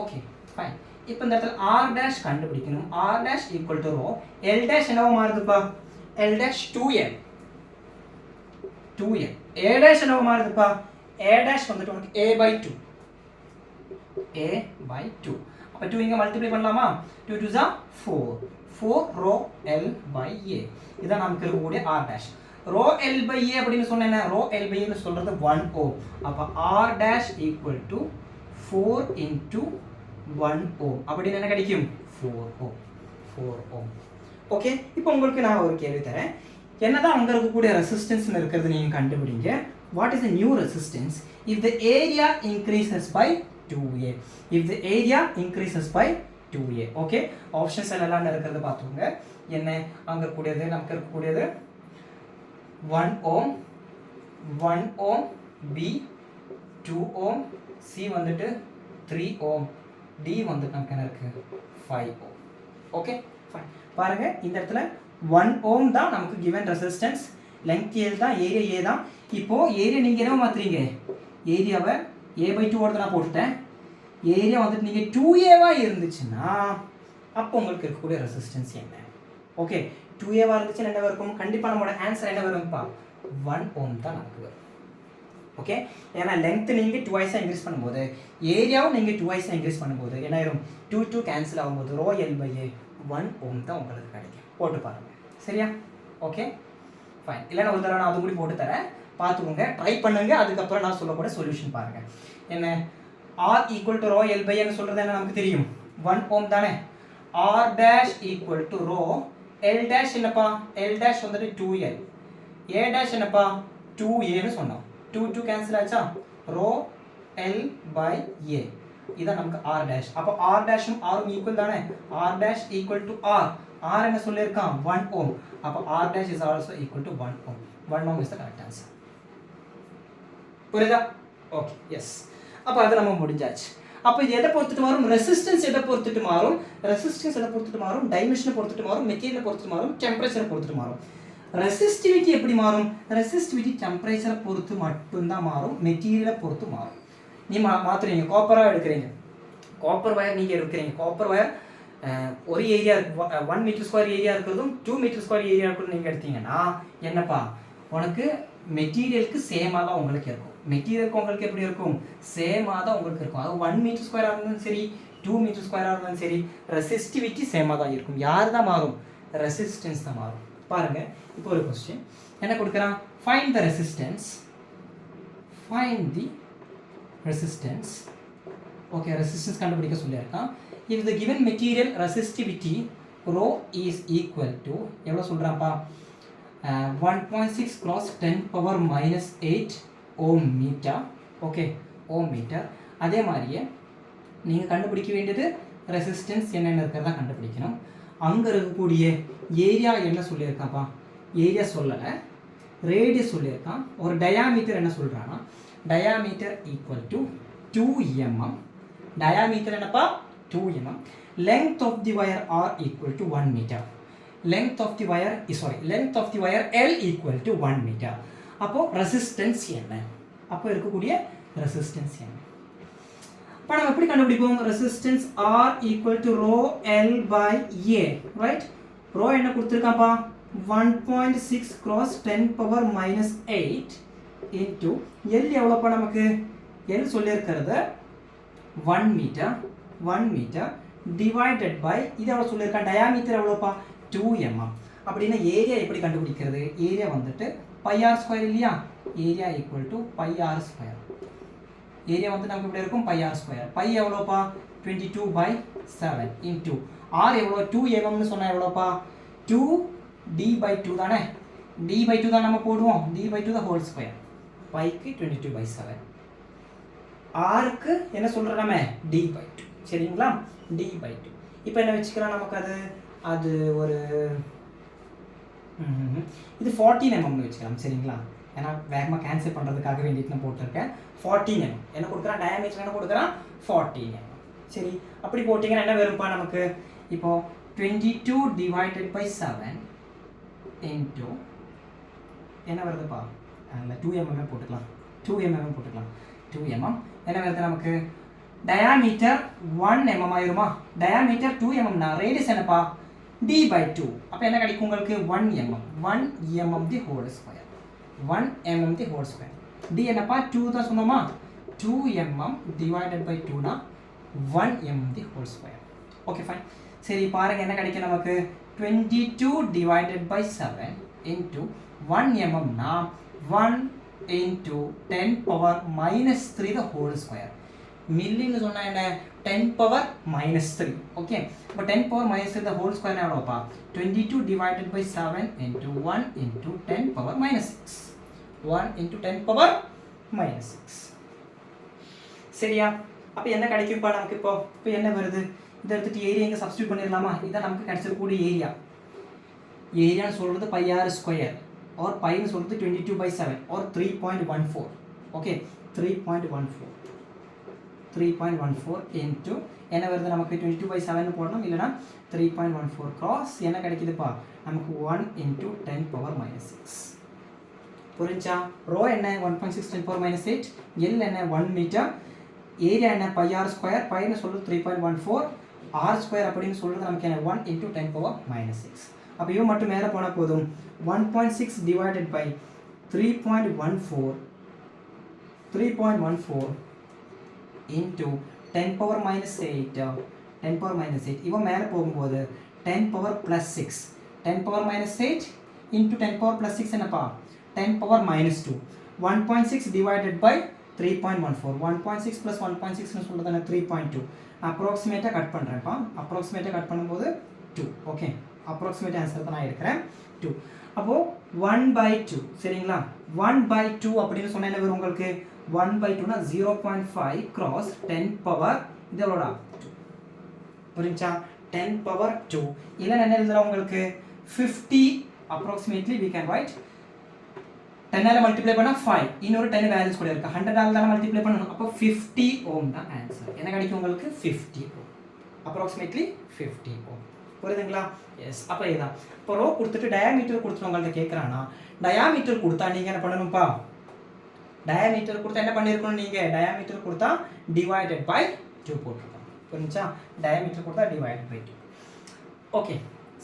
Okay, fine. இப்போ இந்த இடத்துல R டேஷ் கண்டுபிடிக்கணும். R dash equal to rho L dash என்னவோ மாறுதுப்பா? L dash 2L. A dash என்னவோ மாறுதுப்பா? A dash வந்துட்டு உனக்கு A by 2. அப்போ 2 இங்கே மல்டிப்ளை பண்ணலாமா? 2 2s are 4 rho L by A. இதான் நமக்கு இருக்கக்கூடிய R dash. Rho L by A அப்படின்னு சொன்னேன்னா ரோ L by A ன்னு சொல்றது 1 ஓம். அப்போ R dash equal to 4 into 1 ஓம். அப்படின்னு என்ன கிடைக்கும்? 4 ஓம். ஓகே, இப்போ உங்களுக்கு நான் ஒரு கேள்வி தரேன். என்னதான் அங்கே இருக்கக்கூடிய ரெசிஸ்டன்ஸ் இருக்கிறது நீங்கள் கண்டுபிடிங்க. What is the new resistance if the area increases by 2A? Okay, options எல்லாம் இருக்கிறது பார்த்துக்கோங்க. என்ன அங்கே இருக்கக்கூடியது, நமக்கு இருக்கக்கூடியது 1 ஓம், B 2 ஓம், C வந்துட்டு 3 ஓம், D வந்துட்டு நமக்கு என்ன இருக்கு 5 ஓம். Okay, fine. பாருங்க, இந்த இடத்துல 1 ஓம் தான் நமக்கு given ரெசிஸ்டன்ஸ், லெங்த் L தான், ஏரியா A தான். இப்போ ஏரியா நீங்க என்ன மாத்துறீங்க? ஏரியாவை A by 2 ஓட நான் போட்டுட்டேன். ஏரியா வந்துட்டு நீங்க 2A இருந்துச்சுன்னா அப்போ உங்களுக்கு இருக்கக்கூடிய ரெசிஸ்டன்ஸ் என்ன? ஓகே, 2A இருந்துச்சுன்னா என்ன இருக்கும்? கண்டிப்பா நம்மளோட ஆன்சர் என்ன வரும்ப்பா? 1 ஓம் தான் நமக்கு வரும். ஓகே, ஏன்னா லெங்த் நீங்க 2 இன்க்ரீஸ் பண்ணும்போது, ஏரியாவும் நீங்க 2 இன்க்ரீஸ் பண்ணும்போது என்ன ஆயிரும்? 2 கேன்சல் ஆகும்போது ரோ L by A 1 ஓம் தான் உங்களுக்கு கிடைக்கும். போட்டு பாருங்க. சரியா? Okay, fine. இல்லைன்னா ஒரு தடவை நான் அது கூட போட்டு தரேன், பார்த்துக்கோங்க, ட்ரை பண்ணுங்க. அதுக்கப்புறம் நான் சொல்லக்கூடிய சொல்யூஷன் பாருங்க. என்ன R equal to rho L by ஏன்னு சொல்றது என்ன நமக்கு தெரியும்? 1 ஓம் தானே. R dash equal to rho L dash என்னப்பா? எல் டேஷ் வந்துட்டு 2L, A டேஷ் என்னப்பா? 2Aன்னு சொன்னோம். 2 கேன்சல் ஆச்சா? Rho L by A. இதான் நமக்கு R டேஷ். அப்போ R டேஷும் Rம் ஈக்குவல் தானே? R dash equal to R. R என்ன சொல்லியிருக்கான்? 1 ஓம். அப்போ R dash is also equal to 1 ohm. 1 ohm is the correct answer. புரியுதா? Okay, yes. அப்போ அது நம்ம முடிஞ்சாச்சு. அப்போ இது எதை பொறுத்துட்டு மாறும்? ரெசிஸ்டன்ஸ் எதை பொறுத்துட்டு மாறும்? டைமென்ஷனை பொறுத்துட்டு மாறும், மெட்டீரியலை பொறுத்துட்டு மாறும், டெம்பரேச்சரை பொறுத்துட்டு மாறும். ரெசிஸ்டிவிட்டி எப்படி மாறும்? ரெசிஸ்டிவிட்டி டெம்பரேச்சரை பொறுத்து மட்டும்தான் மாறும், மெட்டீரியலை பொறுத்து மாறும். நீ மாற்றுறீங்க, காப்பராக எடுக்கிறீங்க, காப்பர் வயர் நீங்கள் எடுக்கிறீங்க, காப்பர் வயர் ஒரு ஏரியா 1 மீட்டர் ஸ்கொயர் ஏரியா இருக்கிறதும் 2 மீட்டர் ஸ்கொயர் ஏரியா இருக்கிறதும் நீங்கள் எடுத்தீங்கன்னா என்னப்பா உனக்கு மெட்டீரியலுக்கு சேமாக தான் உங்களுக்கு இருக்கும். மெட்டீரியலுக்கு உங்களுக்கு எப்படி இருக்கும்? சேமாக தான் உங்களுக்கு இருக்கும். அது 1 மீட்டர் ஸ்கொயராக இருந்தாலும் சரி, 2 மீட்டர் ஸ்கொயராக இருந்தாலும் சரி, ரெசிஸ்டிவிட்டி சேமாக தான் இருக்கும். யார் தான் மாறும்? ரெசிஸ்டன்ஸ் தான் மாறும். பாருங்க, இப்போ ஒரு கொஸ்டின் என்ன கொடுக்குறான்? Find the resistance. Find the resistance. Okay, resistance கண்டுபிடிக்க சொல்லியிருக்கான். If the given material resistivity rho is equal to எவ்வளோ சொல்கிறான்ப்பா? 1.6 cross 10 power minus 8 ohm metre. Okay, ohm metre. அதே மாதிரியே நீங்கள் கண்டுபிடிக்க வேண்டியது ரெசிஸ்டன்ஸ் என்னென்ன இருக்கிறதா கண்டுபிடிக்கணும். அங்கே இருக்கக்கூடிய ஏரியா என்ன சொல்லியிருக்கான்ப்பா? ஏரியா சொல்லலை, ரேடியஸ் சொல்லியிருக்கான். ஒரு டயாமீட்டர் என்ன சொல்கிறான்னா, diameter equal to 2 mm. Diameter என்னப்பா? 2 mm. length of the wire R equal to 1 meter. length of the wire L equal to 1 meter. அப்போ ரெசிஸ்டன்ஸ் என்ன? அப்போ இருக்கக்கூடிய ரெசிஸ்டன்ஸ் என்ன? இப்போ நம்ம எப்படி கண்டுபிடிப்போம்? Resistance R equal to rho L by A, right? rho என்ன கொடுத்துருக்காப்பா? 1.6 cross 10 power minus 8 into L எவ்வளோப்பா நமக்கு? L சொல்லியிருக்கிறது 1 meter divided by இது எவ்வளோ சொல்லியிருக்கான்? டயாமீட்டர் எவ்வளோப்பா? 2 mm. அப்படின்னா ஏரியா எப்படி கண்டுபிடிக்கிறது? ஏரியா வந்துட்டு பை ஆர் ஸ்கொயர் இல்லையா? Area equal to pi r square. Area வந்து நமக்கு எப்படி இருக்கும்? Pi r square. பை எவ்வளோப்பா? 22/7 இன்டூ ஆர் எவ்வளோ? 2 mm சொன்னால் எவ்வளோப்பா? 2d/2 தானே? d/2 தான் நம்ம போடுவோம். d/2 the whole square. Bike 22/7. ஆருக்கு என்ன சொல்கிறோம் நம்ம? d/2. சரிங்களா? d/2. இப்போ என்ன வச்சுக்கலாம் நமக்கு? அது ஒரு இது 14 mm வச்சுக்கலாம். சரிங்களா? ஏன்னா வேகமாக கேன்சல் பண்ணுறதுக்காக வேண்டிட்டு நான் போட்டிருக்கேன். 14 mm என்ன கொடுக்குறான்? டயாமீட்டர் என்ன கொடுக்குறான்? 14 mm. சரி, அப்படி போட்டிங்கன்னா என்ன வரும்ப்பா நமக்கு? இப்போ 22/7 இன்டூ என்ன வருதுப்பா? அதில் 2 mm போட்டுக்கலாம். 2 mm போட்டுக்கலாம். 2 mm என்ன வருது நமக்கு? டயாமீட்டர் 1 mm ஆயிருமா? டயாமீட்டர் 2 mm னா ரேடியஸ் என்னப்பா? d/2. அப்போ என்ன கிடைக்கும் உங்களுக்கு? 1 mm. 1 mm the whole square. 1 mm the whole square. d என்னப்பா? 2 தான் சொன்னோமா? 2 mm டிவைடட் பை 2 னா 1 mm the whole square. Okay fine. சரி, பாருங்க என்ன கிடைக்கும் நமக்கு? 22/7 இன்டூ 1 mm னா 1 into 10 power minus 3 the whole square. மில்லின்னு சொன்னால் என்ன? 10 power minus 3. ஓகே, இப்போ 10 power minus 3 the whole square எவ்வளோப்பா? 22/7 into 1 into 10 power minus 6. 1 into 10 power minus 6. சரியா? அப்போ என்ன கிடைக்கும்ப்பா நமக்கு? இப்போ என்ன வருது? இதை எடுத்துகிட்டு ஏரியா இங்கே சப்ஸ்டியூட் பண்ணிடலாமா? இதான் நமக்கு கிடைச்சிருக்கக்கூடிய ஏரியா. ஏரியான்னு சொல்கிறது பை ஆர் ஸ்கொயர், ஆர் பைன்னு சொல்கிறது 22/7 ஆர் 3.14. ஓகே, 3.14 இன்ட்டு என்ன வருது நமக்கு? 22/7 போடணும். இல்லைனா 3.14 கிராஸ் என்ன கிடைக்குதுப்பா நமக்கு? 1 into 10 power minus 6. புரிஞ்சா? ரோ என்ன? 1.6 10 power minus 8. எல் என்ன? 1 மீட்டர். ஏரியா என்ன? Pi r square. பைன்னு சொல்கிறது 3.14. ஆர் ஸ்கொயர் அப்படின்னு சொல்கிறது நமக்கு என்ன? 1 into 10 power minus 6. அப்போ இவன் மட்டும் மேலே போனால் போதும். 1.6 divided by 3.14 into 10 power minus 8. 10 power minus 8. இவன் மேலே போகும்போது 10 power plus 6. 10 power minus 8 into 10 power plus 6 என்னப்பா? 10 power minus 2. 1.6 divided by 3.14. 1.6 plus 1.6 சொல்கிறது 3.2. அப்ராக்சிமேட்டாக கட் பண்ணுறேன்ப்பா. அப்ராக்சிமேட்டாக கட் பண்ணும்போது 2. ஓகே, அப்ராக்சிமேட் ஆன்சர் தான் நான் எடுக்கிறேன் 2. அப்போது 1/2. சரிங்களா? 1/2 அப்படின்னு சொன்னால் என்ன வரும் உங்களுக்கு? 1/2னா 0.5 cross 10 power இது எவ்வளோடா? 2. புரிஞ்சா? 10 power 2. இல்லை என்ன எழுதுகிறோம் உங்களுக்கு? 50. Approximately we can write 10 multiply பண்ணால் 5. இன்னொரு 10 வேல்யூஸ் கூட இருக்குது. 100 தானே மல்டிப்ளை பண்ணணும். அப்போ 50 ஓம் தான் ஆன்சர். என்ன கிடைக்கும் உங்களுக்கு? 50 ஓம். அப்ராக்சிமேட்லி 50 ஓம். புரியுதுங்களா? எஸ். அப்போ இதுதான். இப்போ ரோ கொடுத்துட்டு டயாமீட்டர் கொடுத்துட்டு உங்கள்கிட்ட கேட்குறான்னா, டயாமீட்டர் கொடுத்தா நீங்கள் என்ன பண்ணணும்ப்பா? டயாமீட்டர் கொடுத்தா என்ன பண்ணியிருக்கணும்? நீங்கள் டயாமீட்டர் கொடுத்தா டிவைடட் பை 2 போட்டிருக்கோம். புரிஞ்சா? டயாமீட்டர் கொடுத்தா டிவைடட் பை 2. ஓகே,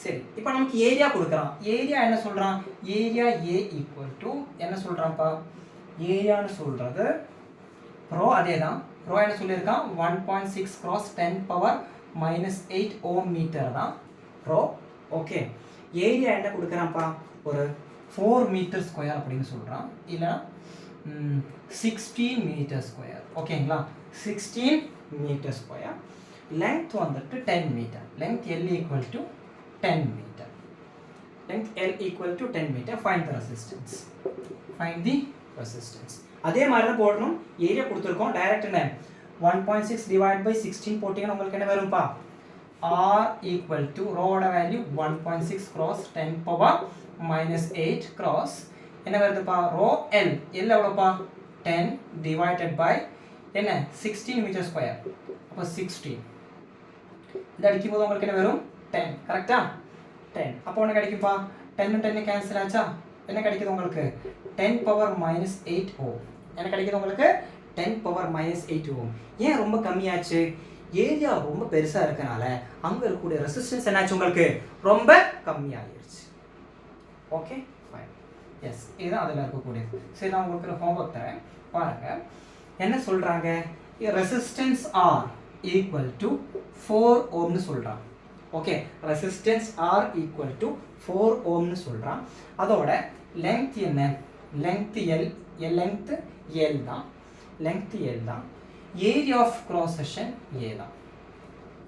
சரி, இப்போ நமக்கு ஏரியா கொடுக்குறான். ஏரியா என்ன சொல்றான்? ஏரியா A ஈக்குவல் டு என்ன சொல்றான்ப்பா? ஏரியான்னு சொல்றது ரோ அதே தான். ரோ என்ன சொல்லியிருக்கான்? 1.6 cross 10 power minus 8 ohm metre தான் ரோ. ஓகே, ஏரியா என்ன கொடுக்குறான்ப்பா? ஒரு 4 மீட்டர் ஸ்கொயர் அப்படின்னு சொல்கிறான், இல்லை 16 மீட்டர் ஸ்கொயர். ஓகேங்களா, 16 மீட்டர் ஸ்கொயர். லென்த் வந்துட்டு 10 metre. Length L equal to 10 metre. Length L equal to 10 meter. Find the resistance. Find the resistance. அதே மாதிரி தான் போடணும். ஏரியா கொடுத்துருக்கோம். டைரக்ட் என்ன 1.6 divided by 16 போட்டிங்கன்னா உங்களுக்கு என்ன வரும்பா? R equal to ரோட value 1.6 cross 10 power minus 8 cross என்ன வருதுப்பா? Rho L. L எவ்வளோப்பா? 10 divided by என்ன 16 மீட்டர் ஸ்கொயர். அப்போ 16. இது அடிக்கும் போது உங்களுக்கு என்ன வரும்? 10. கரெக்டா? 10. அப்போ என்ன கிடைக்கும்பா? 10 10 கேன்சல் ஆச்சா? என்ன கிடைக்குது உங்களுக்கு? 10 பவர் மைனஸ் 8 ஓம். என்ன கிடைக்குது உங்களுக்கு? 10 பவர் மைனஸ் 8 ஓம். ஏன் ரொம்ப கம்மியாச்சு? ஏரியா ரொம்ப பெருசாக இருக்கனால அங்கே இருக்கக்கூடிய ரெசிஸ்டன்ஸ் என்னாச்சு உங்களுக்கு? ரொம்ப கம்மியாகிடுச்சு. Okay fine. எஸ், இதுதான் அதில் இருக்கக்கூடியது. சரி, நான் உங்களுக்கு ஹோம்ஒர்க் தரேன் பாருங்கள். என்ன சொல்கிறாங்க? ரெசிஸ்டன்ஸ் ஆர் ஈக்குவல் டு 4 ஓம்னு சொல்கிறாங்க. Okay, resistance R equal to 4 ஓம்னு சொல்கிறான். அதோட லென்த் என்ன? Length L. லென்த் L தான். லென்த் L தான். Area of cross section A தான்.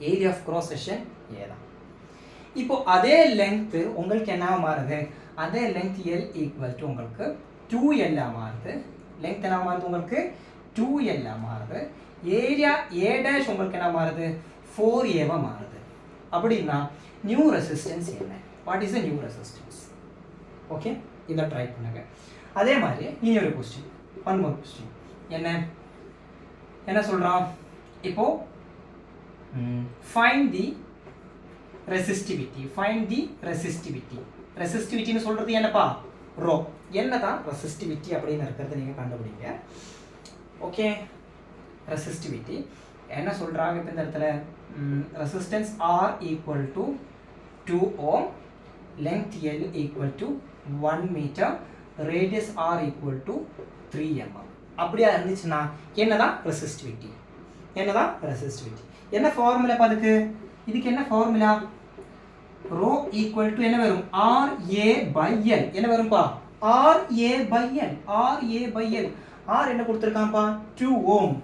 Area of cross section A தான். இப்போ அதே லென்த் உங்களுக்கு என்ன மாறுது? அதே லென்த் L ஈக்குவல் டு உங்களுக்கு 2L மாறுது. லென்த் என்ன மாறுது உங்களுக்கு? 2L மாறுது. ஏரியா A டேஷ் உங்களுக்கு என்ன மாறுது? 4A மாறுது. அப்படின்னா நியூ ரெசிஸ்டன்ஸ் என்ன? What is the new resistance? Okay, இதை ட்ரை பண்ணுங்க. அதே மாதிரி இன்னொரு கொஸ்டின், ஒன் மோர் கொஸ்டின். என்ன சொல்கிறான்? இப்போ find the resistivity. Find the resistivity. ரெசிஸ்டிவிட்டின்னு சொல்கிறது என்னப்பா? ரோ. என்ன தான் ரெசிஸ்டிவிட்டி அப்படின்னு இருக்கிறத நீங்கள் கண்டுபிடிங்க. ஓகே, ரெசிஸ்டிவிட்டி என்ன சொல்கிறாங்க இப்போ இந்த இடத்துல? Resistance R equal to 2 ohm, length L equal to 1 metre, radius R equal to 3 mm. அப்படியா இருந்துச்சுன்னா என்னதான் ரெசிஸ்டிவிட்டி? என்னதான் ரெசிஸ்டிவிட்டி? என்ன ஃபார்முலா அதுக்கு? இதுக்கு என்ன ஃபார்முலா? ரோ ஈக்குவல் டு என்ன வரும்? RA by L. என்ன வரும்பா? RA by L. RA by L. R என்ன கொடுத்துருக்கான்ப்பா? 2 ஓம்.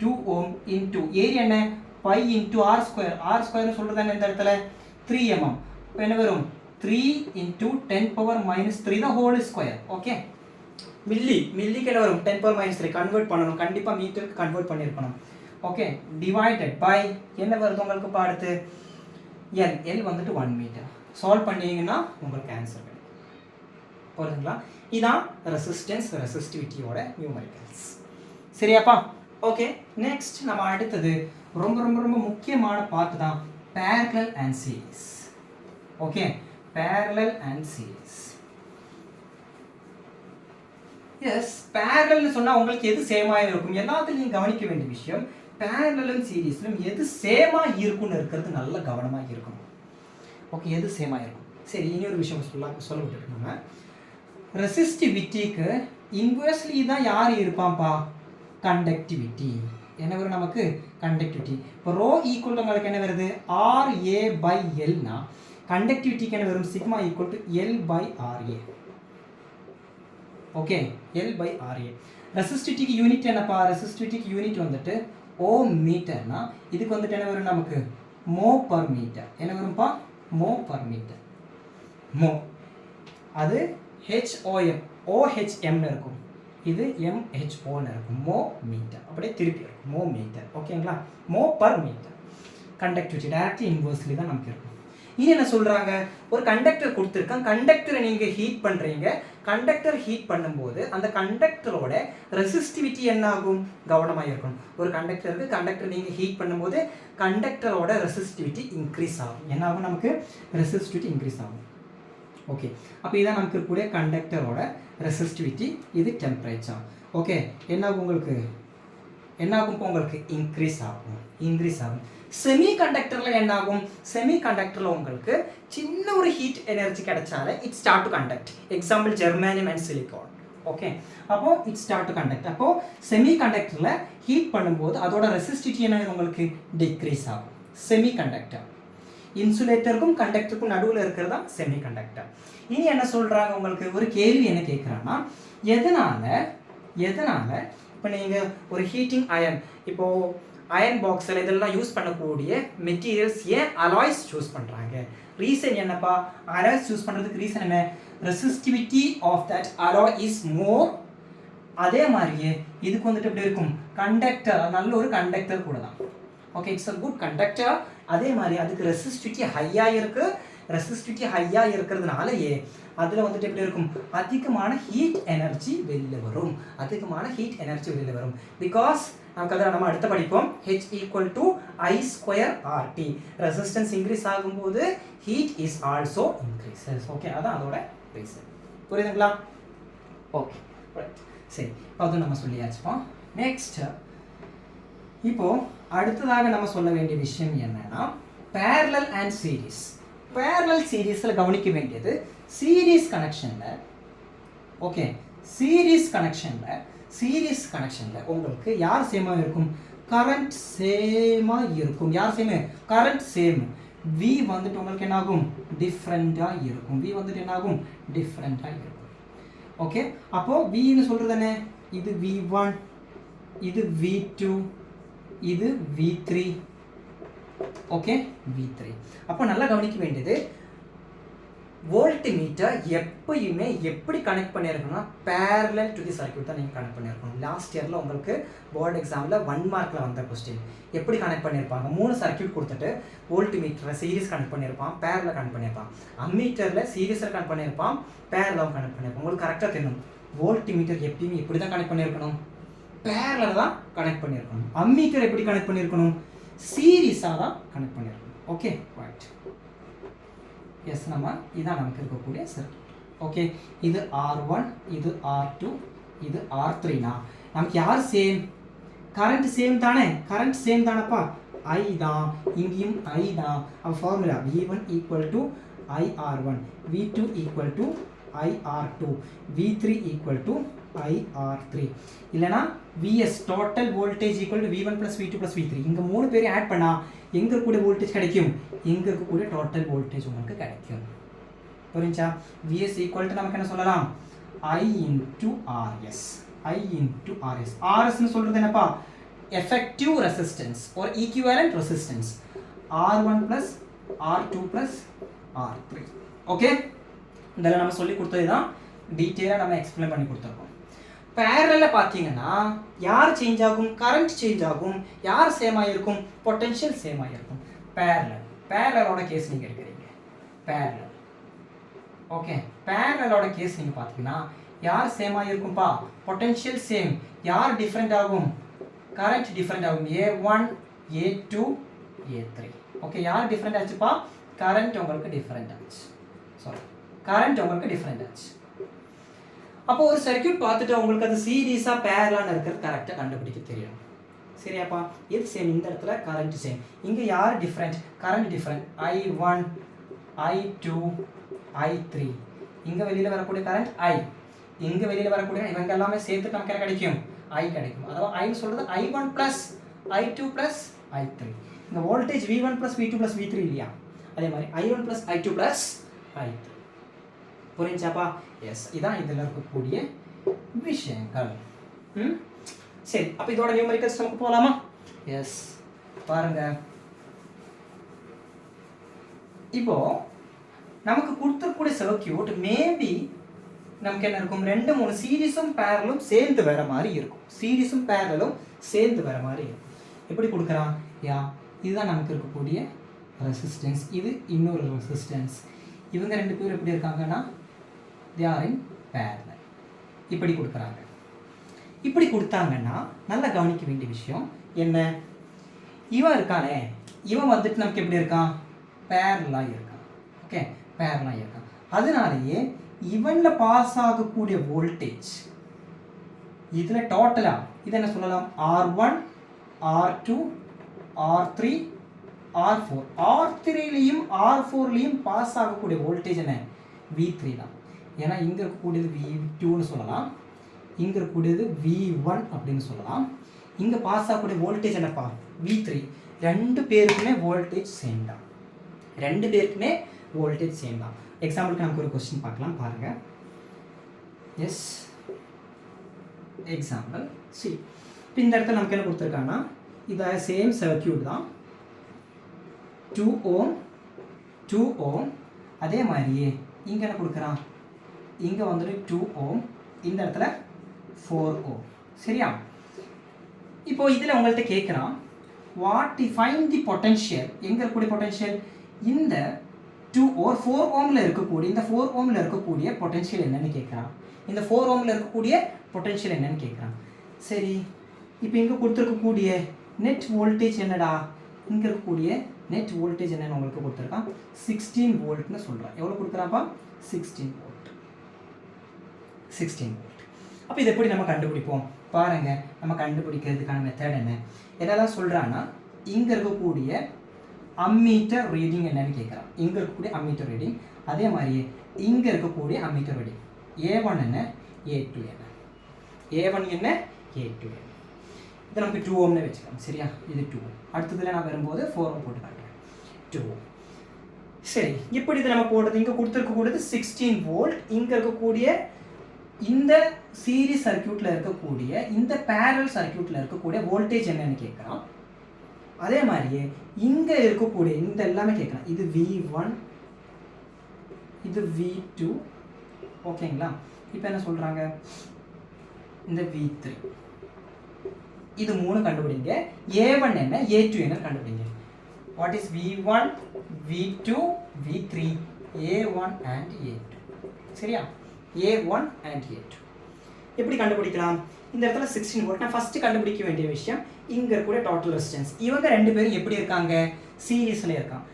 2 ஓம் இன்டூ ஏரியா என்ன? Pi into R square. R ஸ்கொயர்னு சொல்கிறது என்ன இந்த இடத்துல? 3 mm. இப்போ என்ன வரும்? 3 இன்டூ 10 பவர் மைனஸ் 3 தான் ஹோல் ஸ்கொயர். ஓகே, மில்லிக்கு என்ன வரும்? 10 பவர் மைனஸ் 3 கன்வெர்ட் பண்ணணும். கண்டிப்பாக மீட்டருக்கு கன்வெர்ட் பண்ணியிருக்கணும். ஓகே, டிவைடட் பை என்ன வருது உங்களுக்கு? அடுத்து எல் வந்துட்டு 1 மீட்டர். சால்வ் பண்ணீங்கன்னா உங்களுக்கு ஆன்சர் கிடைக்கும். புரியுதுங்களா? இதான் ரெசிஸ்டன்ஸ் ரெசிஸ்டிவிட்டியோட நியூமரிக்கல்ஸ். சரியாப்பா? ஓகே, நெக்ஸ்ட் நம்ம அடுத்தது ரொம்ப ரொம்ப ரொம்ப முக்கியமான பார்ட் தான் parallel and series. Okay, parallel and series. Yes, parallelனு சொன்னா உங்களுக்கு எது சேமா இருக்கும்? எல்லாத்துலயும் நீங்க கவனிக்க வேண்டிய விஷயம் parallelம் சீரிஸ்லும் எது சேமா இருக்கும்னு இருக்கிறது நல்ல கவனமா இருக்கணும். ஓகே, எது சேமா இருக்கும்? சரி, இன்னொரு விஷயம் சொல்ல விட்டுட்டு நம்ம ரெசிஸ்டிவிட்டிக்கு இன்வெர்ஸ்லி தான் யார் இருப்பான்ப்பா? கண்டக்டிவிட்டி. என்ன வரும் நமக்கு? கண்டக்டிவிட்டி. இப்போ ரோ ஈக்குவல் உங்களுக்கு என்ன வருது? RA by Lனா கண்டக்டிவிட்டிக்கு என்ன வரும்? Sigma equal to L by RA. Okay, L by RA. ரெசிஸ்டிவிட்டிக்கு யூனிட் என்னப்பா? ரெசிஸ்டிவிட்டிக்கு யூனிட் வந்துட்டு ஓம் மீட்டர்னா இதுக்கு வந்துட்டு என்ன வரும் நமக்கு? மோ பர் மீட்டர். என்ன வரும்பா? மோ பர் மீட்டர். மோ அது HOM OHMனு இருக்கும். இது MHOன்னு இருக்கும். மோ மீட்டர். அப்படியே திருப்பி இருக்கும். மோ மீட்டர். ஓகேங்களா? Mho per metre. Conductivity directly inversely தான் நமக்கு இருக்கும். இது என்ன சொல்கிறாங்க? ஒரு கண்டக்டர் கொடுத்துருக்காங்க. கண்டக்டரை நீங்கள் ஹீட் பண்ணுறீங்க. கண்டக்டர் ஹீட் பண்ணும்போது அந்த கண்டக்டரோட ரெசிஸ்டிவிட்டி என்ன ஆகும்? கவனமாக இருக்கணும். ஒரு கண்டக்டர் நீங்கள் ஹீட் பண்ணும்போது கண்டக்டரோட ரெசிஸ்டிவிட்டி இன்க்ரீஸ் ஆகும். என்ன ஆகும்? நமக்கு ரெசிஸ்டிவிட்டி இன்க்ரீஸ் ஆகும். ஓகே, அப்போ இதான் நமக்கு இருக்கக்கூடிய கண்டக்டரோட ரெசிஸ்டிவிட்டி. இது டெம்பரேச்சர். ஓகே, என்ன ஆகும் உங்களுக்கு? என்ன ஆகும்? இப்போ உங்களுக்கு இன்க்ரீஸ் ஆகும். செமிகண்டக்டரில் என்ன ஆகும்? செமிகண்டக்டரில் உங்களுக்கு சின்ன ஒரு ஹீட் எனர்ஜி கிடைச்சாலே it start to conduct. Example germanium and silicon. Okay, அப்போ இட் ஸ்டார்ட் டு கண்டக்ட். அப்போ செமிகண்டக்டரில் ஹீட் பண்ணும்போது அதோட ரெசிஸ்டிவிட்டி என்ன உங்களுக்கு டிக்ரீஸ் ஆகும். செமிகண்டக்டர் இன்சுலேட்டருக்கும் கண்டக்டருக்கும் நடுவில் இருக்கிறதா செமிகண்டக்டர். இனி என்ன சொல்றாங்க உங்களுக்கு? ஒரு கேள்வி என்ன கேட்குறாங்கன்னா, எதனால இப்போ நீங்கள் ஒரு ஹீட்டிங் அயன், இப்போ அயன் பாக்ஸில் இதெல்லாம் யூஸ் பண்ணக்கூடிய மெட்டீரியல்ஸ் ஏன் அலாய்ஸ் சூஸ் பண்ணுறாங்க? ரீசன் என்னப்பா? அலாய்ஸ் சூஸ் பண்ணுறதுக்கு ரீசன் என்ன? Resistivity of that alloy is more. அதே மாதிரியே இதுக்கு வந்துட்டு எப்படி இருக்கும்? கண்டக்டர், நல்ல ஒரு கண்டக்டர் கூட தான். Okay, it's a good conductor. அதே மாதிரி அதுக்கு ரெசிஸ்டிவிட்டி ஹையாக இருக்கு. ரெசிஸ்டிவிட்டி ஹையாக இருக்கிறதுனாலயே அதில் வந்துட்டு எப்படி இருக்கும்? அதிகமான ஹீட் எனர்ஜி வெளியில் வரும். பிகாஸ் நமக்கு அதில் நம்ம அடுத்த படிப்போம். H = I²RT. ரெசிஸ்டன்ஸ் இன்க்ரீஸ் ஆகும்போது heat is also increases. Okay, அதான் அதோட ரீசன். புரியுதுங்களா? ஓகே, சரி, அதுவும் நம்ம சொல்லியாச்சுப்பா. நெக்ஸ்ட், இப்போ அடுத்ததாக நம்ம சொல்ல வேண்டிய விஷயம் என்னன்னா, parallel and series. parallel சீரீஸில் கவனிக்க வேண்டியது, சீரீஸ் கனெக்ஷனில், ஓகே, சீரீஸ் கனெக்ஷனில் உங்களுக்கு யார் சேமாக இருக்கும்? கரண்ட் சேமாக இருக்கும். யார் சேமு? Current same. V வந்துட்டு உங்களுக்கு என்ன ஆகும்? டிஃப்ரெண்ட்டாக இருக்கும். ஓகே, அப்போ Vன்னு சொல்கிறது என்ன? இது V1, இது V2, இது V3. Okay, V3. அப்போ நல்லா கவனிக்க வேண்டியது, வோல்ட்மீட்டர் எப்பயுமே எப்படி connect பண்ணியிருக்கணும்னா parallel to the circuit தான் நீங்கள் கனெக்ட் பண்ணியிருக்கணும். லாஸ்ட் இயரில் உங்களுக்கு போர்டு எக்ஸாமில் 1 மார்க்கில் வந்த கொஸ்டின் எப்படி கனெக்ட் பண்ணியிருப்பாங்க? 3 சர்க்கியூட் கொடுத்துட்டு வோல்ட்மீட்டரை சீரிஸ் கனெக்ட் பண்ணியிருப்பான், பேரலில் கனெக்ட் பண்ணியிருப்பான். அம்மீட்டரில் சீரிஸில் கனெக்ட் பண்ணியிருப்பான், பேரலாகவும் கனெக்ட் பண்ணியிருப்பான். உங்களுக்கு கரெக்டாக தெரியும், வோல்ட்மீட்டர் எப்பயுமே இப்படி தான் கனெக்ட் பண்ணியிருக்கணும், பேரலில் தான் கனெக்ட் பண்ணியிருக்கணும். அம்மீட்டர் எப்படி கனெக்ட் பண்ணியிருக்கணும்? சீரிஸாக தான் கனெக்ட் பண்ணியிருக்கணும். Okay, right. எஸ், நம்ம இதான் நமக்கு இருக்கக்கூடிய சர்க்யூட். ஓகே, இது R1, இது R2, இது R3னா நமக்கு யார் சேம்? கரண்ட் சேம் தானேப்பா. I தான், இங்கேயும் I தான். அப்போ formula V1 = IR1, V2 = IR2, V3 = IR3. இல்லைனா VS total voltage = V1 + V2 + V3. இங்கே 3 பேரையும் ஆட் பண்ணால் எங்கே இருக்கக்கூடிய வோல்டேஜ் கிடைக்கும்? எங்கே இருக்கக்கூடிய டோட்டல் வோல்டேஜ் உங்களுக்கு கிடைக்கும். புரிஞ்சா? VS = நமக்கு என்ன சொல்லலாம்? I × RS. RSன்னு சொல்கிறது என்னப்பா? Effective resistance or equivalent resistance. R1 + R2 + R3. Okay, இதெல்லாம் நம்ம சொல்லி கொடுத்தது தான், டீட்டெயிலாக நம்ம எக்ஸ்பிளைன் பண்ணி கொடுத்துருக்கோம். பேரலில் பார்த்தீங்கன்னா யார் சேஞ்ச் ஆகும்? கரண்ட் சேஞ்ச் ஆகும். யார் சேமாக இருக்கும்? பொட்டென்ஷியல் சேமாக இருக்கும். பேரலோட கேஸ் நீங்கள் எடுக்கிறீங்க. பேரலல், ஓகே, பேரலோட கேஸ் நீங்கள் பார்த்தீங்கன்னா யார் சேமாக இருக்கும்பா? Potential same. யார் டிஃப்ரெண்ட் ஆகும்? கரண்ட் டிஃப்ரெண்ட் ஆகும். A1, A2, A3. ஓகே, யார் டிஃப்ரெண்ட் ஆச்சுப்பா? கரண்ட் உங்களுக்கு டிஃப்ரெண்ட் ஆச்சு. அப்போ ஒரு சர்க்யூட் பார்த்துட்டு உங்களுக்கு அது சீரீஸாக பேரலான்னு இருக்கிறது கரெக்டாக கண்டுபிடிக்க தெரியும். சரியாப்பா? இது சேம். இந்த இடத்துல கரண்ட் சேம். இங்கே யார் different? Current different. I1, I2, I3. இங்கே வெளியில் வரக்கூடிய கரண்ட் I, இங்கே வெளியில் வரக்கூடிய இவங்க எல்லாமே சேர்த்து நமக்கு என்ன கிடைக்கும்? I கிடைக்கும். அதாவது I சொல்கிறது I1 + I2 + I3. இந்த வோல்டேஜ் V1 + V2 + V3 இல்லையா? அதே மாதிரி I1 + I2 + I3. புரிஞ்சாப்பா? எஸ், இதான் இதில் இருக்கக்கூடிய விஷயங்கள். சரி, அப்போ இதோட நியூமெரிக்கல்ஸ் நமக்கு போகலாமா? எஸ், பாருங்க. இப்போ நமக்கு கொடுத்துருக்கூடிய சர்க்யூட் மேபி நமக்கு என்ன இருக்கும்? 2-3 சீரிஸும் பேரலும் சேர்ந்து வர மாதிரி இருக்கும். எப்படி கொடுக்குறான்? இதுதான் நமக்கு இருக்கக்கூடிய ரெசிஸ்டன்ஸ், இது இன்னொரு ரெசிஸ்டன்ஸ். இவங்க 2 பேரும் எப்படி இருக்காங்கன்னா they are in parallel. இப்படி கொடுத்தாங்கன்னா நல்லா கவனிக்க வேண்டிய விஷயம் என்ன? இவன் இருக்கானே, இவன் வந்துட்டு நமக்கு எப்படி இருக்கான்? பேரலாக இருக்கான். ஓகே, பேரலாக இருக்கான். அதனாலேயே இவனில் பாஸ் ஆகக்கூடிய வோல்டேஜ் இதில் டோட்டலாக இது என்ன சொல்லலாம்? R1, R2, R3, R4 R3லையும் R4லையும் pass ஆகக்கூடிய வோல்டேஜ் என்ன V3 தான். ஏன்னா இங்கே இருக்கக்கூடியது V2ன்னு சொல்லலாம், இங்கே இருக்கக்கூடியது V1 அப்படின்னு சொல்லலாம். இங்கே பாஸ் ஆகக்கூடிய வோல்டேஜ் என்னப்பா V3. ரெண்டு பேருக்குமே வோல்டேஜ் சேம் தான், ரெண்டு பேருக்குமே வோல்டேஜ் சேம் தான். எக்ஸாம்பிளுக்கு நமக்கு ஒரு கொஸ்டின் பார்க்கலாம் பாருங்கள். As example C. இப்போ இந்த இடத்துல நமக்கு என்ன கொடுத்துருக்காங்கன்னா இது சேம் சர்க்கியூட் தான், 2 ohm 2 ohm. அதே மாதிரியே இங்கே என்ன கொடுக்குறான், இங்கே வந்துட்டு 2 ohm, இந்த இடத்துல 4 ohm. சரியா? இப்போ இதில் உங்கள்கிட்ட கேட்குறான் வாட் ஃபைண்ட் தி பொட்டன்ஷியல். எங்கே இருக்கக்கூடிய பொட்டன்ஷியல் இந்த 2 or 4 ohmல இருக்கக்கூடிய இந்த 4 ohmல இருக்கக்கூடிய பொட்டன்ஷியல் என்னன்னு கேட்குறான். இந்த 4 ohmல இருக்கக்கூடிய பொட்டன்ஷியல் என்னன்னு கேட்குறான். சரி, இப்போ இங்கே கொடுத்துருக்கக்கூடிய நெட் வோல்டேஜ் என்னடா, இங்கே இருக்கக்கூடிய நெட் வோல்டேஜ் என்னன்னு உங்களுக்கு கொடுத்துருக்கான் 16 வோல்ட்னு சொல்கிறான். எவ்வளோ கொடுக்குறாப்பா 16 வோல்ட் 16 வோல்ட். அப்போ இதை எப்படி நம்ம கண்டுபிடிப்போம் பாருங்கள். நம்ம கண்டுபிடிக்கிறதுக்கான மெத்தட் என்னெல்லாம் சொல்கிறான்னா இங்கே இருக்கக்கூடிய அம்மீட்டர் ரீடிங் என்னன்னு கேட்குறான். இங்கே இருக்கக்கூடிய அம்மீட்டர் ரீடிங், அதே மாதிரியே இங்கே இருக்கக்கூடிய அம்மீட்டர் ரீடிங் A1 என்ன A2 என்ன, A1 என்ன A2 என்ன. இது நமக்கு 2 ohmனு வச்சுக்கலாம். சரியா? இது 2 ohm. அடுத்ததில் நான் வரும்போது 4 ohm போட்டு காட்டுறேன் 2 ohm. சரி, இப்படி இதை நம்ம போடுறது இங்கே கொடுத்துருக்கக்கூடியது 16 வோல்ட். இங்கே இருக்கக்கூடிய இந்த சீரிஸ் சர்க்கியூட்டில் இருக்கக்கூடிய இந்த பேரல் சர்க்கியூட்டில் இருக்கக்கூடிய வோல்டேஜ் என்னன்னு கேட்குறான். அதே மாதிரியே இங்கே இருக்கக்கூடிய இந்த எல்லாமே கேட்குறான். இது V1 இது V2. ஓகேங்களா? இப்போ என்ன சொல்கிறாங்க, இந்த V3 இது 3 கண்டுபிடிங்க. A1 என்ன A2 என்ன கண்டுபிடிங்க. What is V1 V2 V3 A1 and A2. சரியா? A1 and A2 எப்படி கண்டுபிடிக்கலாம். இந்த இடத்துல 16 வோல்ட். நான் ஃபஸ்ட்டு கண்டுபிடிக்க வேண்டிய விஷயம் இங்கே இருக்கக்கூடிய டோட்டல் ரெசிஸ்டன்ஸ். இவங்க ரெண்டு பேரும் எப்படி இருக்காங்க சீரீஸில் இருக்கான்.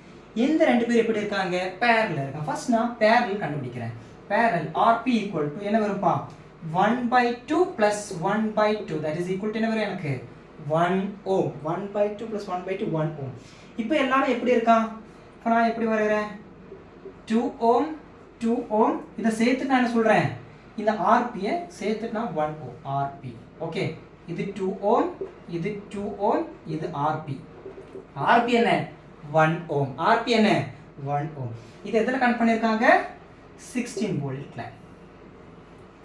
இந்த ரெண்டு பேரும் எப்படி இருக்காங்க பேரலில் இருக்கான். ஃபர்ஸ்ட் நான் பேரல் கண்டுபிடிக்கிறேன். பேரல் RP ஈக்குவல் டு என்ன வரும்பா 1/2 + 1/2 தட் இஸ் ஈக்குவல் டு என்ன வரும் எனக்கு 1 ohm. 1/2 + 1/2 1 ohm. இப்போ எல்லாமே எப்படி இருக்கான். இப்போ நான் எப்படி வரைகிறேன் 2 ohm 2 ohm. இதை சேர்த்து நான் என்ன சொல்கிறேன், இந்த RPயை சேர்த்துட்டு நான் 1 ohm RP. ஓகே, இது 2 ohm இது 2 ohm இது RP. RP என்ன 1 ohm. RP என்ன 1 ohm. இது எதில் கனெக்ட் பண்ணியிருக்காங்க 16 வோல்ட்ல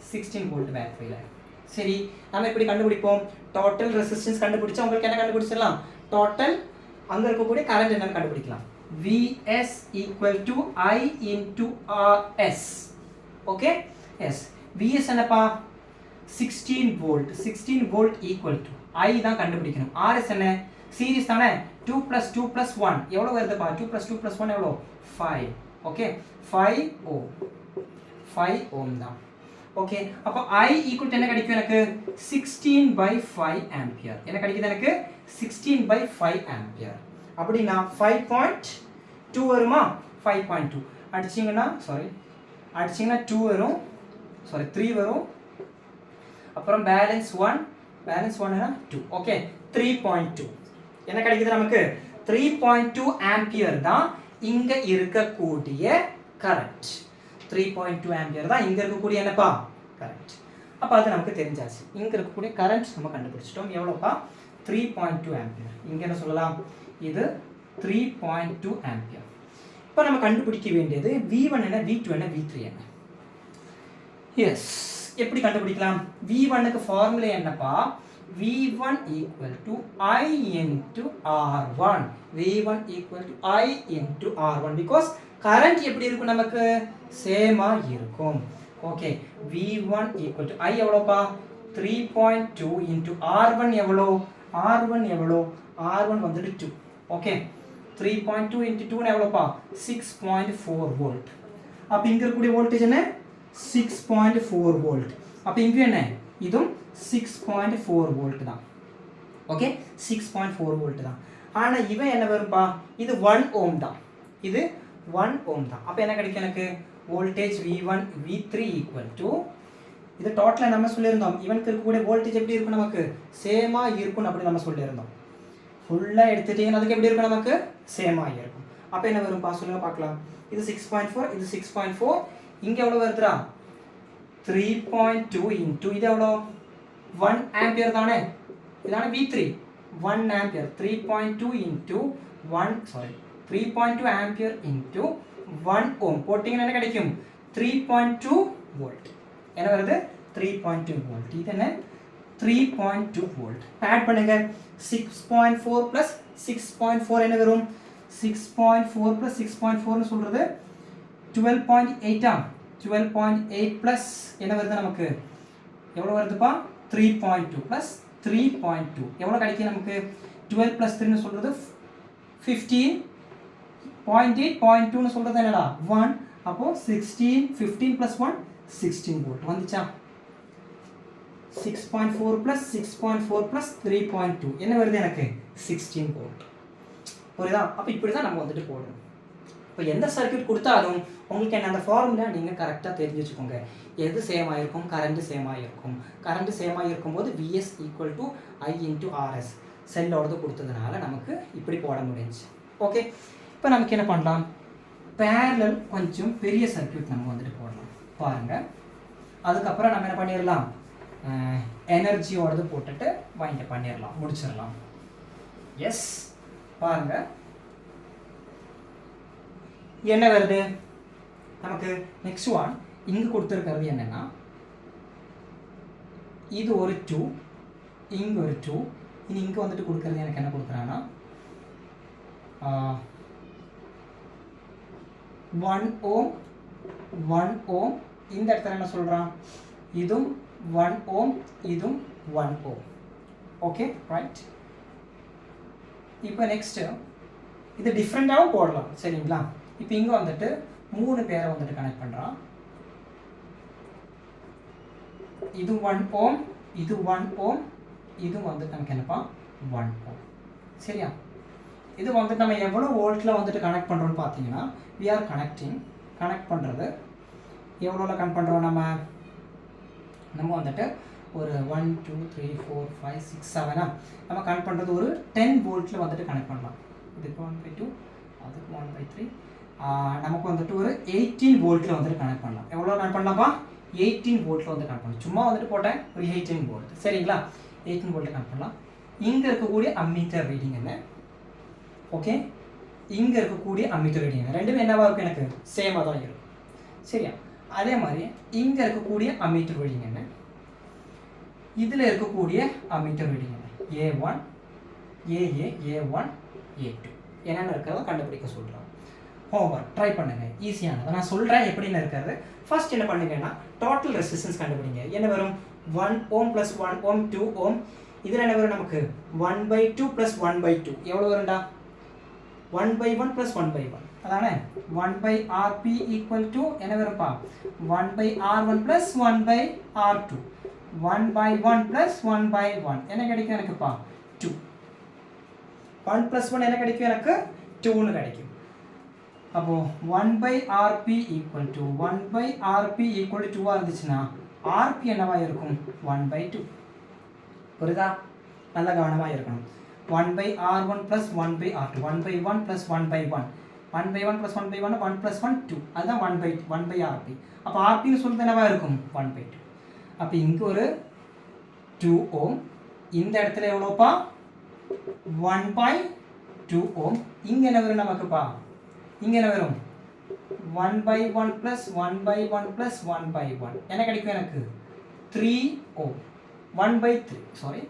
16 வோல்ட் பேட்டரியில். சரி, நம்ம எப்படி கண்டுபிடிப்போம் டோட்டல் ரெசிஸ்டன்ஸ் கண்டுபிடிச்சா உங்களுக்கு என்ன கண்டுபிடிச்சிடலாம், டோட்டல் அங்கே இருக்கக்கூடிய கரண்ட் என்னன்னு கண்டுபிடிக்கலாம். Vs = I × Rs. Okay, yes Vs என்னப்பா 16 volt 16 volt equal to I தான் கண்டுபிடிக்கணும். Rs என்ன சீரிஸ் தானே 2 + 2 + 1 எவ்வளோ வருதுப்பா 2 + 2 + 1 எவ்வளோ 5. ஓகே 5 ohm 5 ohm தான். ஓகே, அப்போ I ஈக்குவல் டு என்ன கிடைக்கும் எனக்கு 16/5 ஆம்பியர். என்ன கிடைக்குது எனக்கு 16/5 ஆம்பியர். அப்படின்னா 5.2 வருமா 5.2 அடிச்சிங்கன்னா அடிச்சிங்கன்னா 2 வரும் 3 வரும். அப்புறம் பேலன்ஸ் 1 2. ஓகே 3.2 என்ன கிடைக்குது நமக்கு 3.2 ஆம்பியர் தான் இங்கே இருக்கக்கூடிய கரண்ட். 3.2 ஆம்பியர் தான் இங்கே இருக்கக்கூடிய என்னப்பா கரண்ட். அப்போ அது நமக்கு தெரிஞ்சாச்சு. இங்கே இருக்கக்கூடிய கரண்ட் நம்ம கண்டுபிடிச்சிட்டோம். எவ்வளோப்பா 3.2 ஆம்பியர். இங்கே என்ன சொல்லலாம் இது 3.2 ஆம்பியர். இப்போ நம்ம கண்டுபிடிக்க வேண்டியது V1 என்ன V2 என்ன V3 என்ன. எஸ், எப்படி கண்டுபிடிக்கலாம். V1க்கு ஃபார்முலா என்னப்பா V1 = I × R1. V1 = I × R1 because current எப்படி இருக்கும் நமக்கு சேமா இருக்கும். ஓகே, V1 = I எவ்வளோப்பா 3.2 × R1 எவ்வளோ R1 வந்துட்டு 2. Okay 3.2 × 2 எவ்வளோப்பா 6.4 volt. அப்போ இங்கே இருக்கக்கூடிய வோல்டேஜ் என்ன 6.4 வோல்ட். அப்போ இங்கே என்ன இதுவும் 6.4 வோல்ட் தான். ஓகே 6.4 வோல்ட் தான். ஆனால் இவன் என்ன வரும்பா இது 1 ohm தான். இது 1 ohm தான். அப்போ என்ன கிடைக்கும் எனக்கு வோல்டேஜ் V1 V3 = இது டோட்டலாக நம்ம சொல்லியிருந்தோம் இவனுக்கு இருக்கக்கூடிய வோல்டேஜ் எப்படி இருக்கும் நமக்கு சேமாக இருக்கும் அப்படின்னு நம்ம சொல்லியிருந்தோம். ஃபுல்லாக எடுத்துட்டீங்கன்னா அதுக்கு எப்படி இருக்கும் நமக்கு சேமாக இருக்கும். அப்போ என்ன வரும் சொல்லுங்க பார்க்கலாம். இது 6.4, இது 6.4, இங்கே எவ்வளோ வருதுடா 3.2 இன்டூ இது எவ்வளோ 1 ஆம்பியர் தானே, இதான V3 1 ampere 3.2 into 3.2 ampere into 1 ஓம் போட்டிங்கன்னா என்ன கிடைக்கும் 3.2 வோல்ட். என்ன வருது 3.2 வோல்ட். இது என்ன 3.2 வோல்ட். ஆட் பண்ணுங்க 6.4 plus 6.4 என்ன வரும் 6.4 plus 6.4 சொல்றது 12.8 12.8 plus என்ன வருது நமக்கு எவ்வளோ வருதுப்பா 3.2 plus 3.2 எவ்வளோ கிடைக்கும் நமக்கு 12 plus 3 னு சொல்றது 15.8 0.2 சொல்றது என்னடா 1. அப்போ 15 plus 1 16 வோல்ட் வந்துச்சா. 6.4 plus 6.4 plus 3.2 என்ன வருது எனக்கு 16 வோல்ட். புரியுதா. அப்போ இப்படி தான் நம்ம வந்துட்டு போடணும். இப்போ எந்த சர்க்யூட் கொடுத்தாலும் உங்களுக்கு என்ன அந்த ஃபார்முலா நீங்கள் கரெக்டாக தெரிஞ்சு வச்சுக்கோங்க. எது சேமாக இருக்கும் கரண்ட் சேமாக இருக்கும். கரண்ட் சேமாக இருக்கும்போது VS equal to I into RS செல்லோடது கொடுத்ததுனால நமக்கு இப்படி போட முடிஞ்சு. ஓகே. இப்போ நமக்கு என்ன பண்ணலாம் பேரலல் கொஞ்சம் பெரிய சர்க்யூட் நம்ம வந்துட்டு போடலாம் பாருங்கள். அதுக்கப்புறம் நம்ம என்ன பண்ணிடலாம் எனர்ஜியோடது போட்டுட்டு வாங்கி பண்ணிடலாம் முடிச்சிடலாம். எஸ் பாருங்க என்ன வருது நமக்கு நெக்ஸ்ட் ஒன். இங்கே கொடுத்துருக்கிறது என்னன்னா இது ஒரு 2 இங்கே ஒரு 2 இனி இங்கே வந்துட்டு கொடுக்குறது எனக்கு என்ன கொடுக்குறான்னா 1 ஓம் 1 ஓம். இந்த இடத்துல என்ன சொல்கிறான் இதுவும் 1 ஓம் இதுவும் 1 ஓம். Okay right. இப்போ நெக்ஸ்ட்டு இது டிஃப்ரெண்ட்டாகவும் போடலாம் சரிங்களா. இப்போ இங்கே வந்துட்டு 3 பேரை வந்துட்டு கனெக்ட் பண்ணுறான். இது 1 ஓம் இது 1 ஓம் இது வந்துட்டு நமக்கு என்னப்பா 1 ஓம் சரியா. இது வந்துட்டு நம்ம எவ்வளோ வோல்ட்டில் வந்துட்டு கனெக்ட் பண்ணுறோன்னு பார்த்தீங்கன்னா we are கனெக்ட் பண்ணுறது எவ்வளோவில் கனெக்ட் பண்ணுறோம் நம்ம வந்துட்டு ஒரு 1 2 3 4 5 6 7 நம்ம கனெக்ட் பண்ணுறது ஒரு 10 வோல்ட்டில் வந்துட்டு கனெக்ட் பண்ணலாம். இதுக்கு 1/2 அதுக்கு 1/3 நமக்கு வந்துட்டு ஒரு 18 வோல்ட்டில் வந்துட்டு கனெக்ட் பண்ணலாம். எவ்வளோ கனெக்ட் பண்ணலாம்ப்பா 18 வோல்ட்டில் வந்து கனெக்ட் பண்ணலாம். சும்மா வந்துட்டு போட்டேன் ஒரு 18 வோல்ட் சரிங்களா. 18 வோல்ட்டில் கனெக்ட் பண்ணலாம். இங்கே இருக்கக்கூடிய அம்மீட்டர் ரீடிங் என்ன ஓகே. இங்கே இருக்கக்கூடிய அம்மீட்டர் ரீடிங் என்ன ரெண்டுமே என்னவாக இருக்கும் எனக்கு சேமாக தான் இருக்கும் சரியா. அதே மாதிரி இங்கே இருக்கக்கூடிய அம்மீட்டர் ரீடிங் என்ன இதில் இருக்கக்கூடிய அம்மீட்டர் ரீடிங் என்ன A1 AA A1 A2 என்னென்ன இருக்கிறத கண்டுபிடிக்க சொல்கிறோம். ஹோம்ஒர்க் ட்ரை பண்ணுங்கள் ஈஸியானதை நான் சொல்கிறேன் எப்படின்னு இருக்கிறது. ஃபர்ஸ்ட் என்ன பண்ணுங்கன்னா டோட்டல் ரெசிஸ்டன்ஸ் கண்டுபிடிங்க. என்ன வரும் 1 ஓம் ப்ளஸ் 1 ஓம் 2 ஓம். இதில் என்ன வரும் நமக்கு 1/2 ப்ளஸ் 1/2 எவ்வளோ வரும்டா 1/1 ப்ளஸ் 1/1 அதானே 1/RP ஈக்குவல் டு என்ன வரும்ப்பா 1/R1 ப்ளஸ் 1/R2 1/1 ப்ளஸ் 1/1 என்ன கிடைக்கும் எனக்குப்பா 2. 1 ப்ளஸ் 1 என்ன கிடைக்கும் எனக்கு 2ன்னு கிடைக்கும். அப்போது 1/RP equal to 1/RP equal to 2ஆக இருந்துச்சுன்னா RP என்னவாக இருக்கும் 1/2. புரியுதா. நல்ல கவனமாக இருக்கணும். 1/R1 plus 1/R2 1/1 plus 1/1 1/1 plus 1/1 1 plus 1 2 அதுதான் 1/RP. அப்போ RPன்னு சொல்லிட்டு என்னவா இருக்கும் 1/2. அப்போ இங்கே ஒரு 2 ஓம் இந்த இடத்துல எவ்வளோப்பா 1/2 ஓம். இங்கே என்ன வரும் நமக்குப்பா இங்கே என்ன வரும் 1/1 plus 1/1 plus 1/1 என்ன கிடைக்கும் எனக்கு 3 ஓம் 1/3 சாரி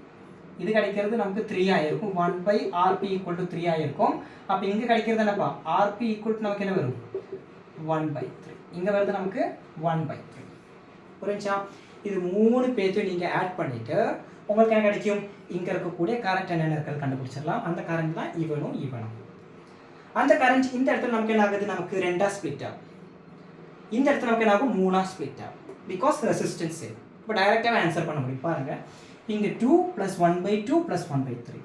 இது கிடைக்கிறது நமக்கு 3 ஆயிருக்கும் 1/RP ஈக்குவல் டு 3 ஆயிருக்கும். அப்போ இங்கே கிடைக்கிறது என்னப்பா RP ஈக்குவல் டு நமக்கு என்ன வரும் 1/3. இங்கே வருது நமக்கு 1/3. புரிஞ்சா. இது 3 பேர்த்தையும் நீங்கள் ஆட் பண்ணிவிட்டு உங்களுக்கு என்ன கிடைக்கும் இங்கே இருக்கக்கூடிய கரண்ட் என்னென்ன இருக்கிறது கண்டுபிடிச்சிடலாம். அந்த கரண்ட் தான் இவனும் அந்த கரண்ட் இந்த இடத்துல நமக்கு என்ன ஆகுது நமக்கு 2ஆக ஸ்ப்ளிட் ஆகும். இந்த இடத்துல நமக்கு என்ன ஆகும் 3ஆக ஸ்ப்ளிட் ஆகும் பிகாஸ் ரெசிஸ்டன்ஸ் சேம். இப்போ டைரெக்டாக ஆன்சர் பண்ண முடியும் பாருங்கள். இங்கே 2 plus 1/2 plus 1/3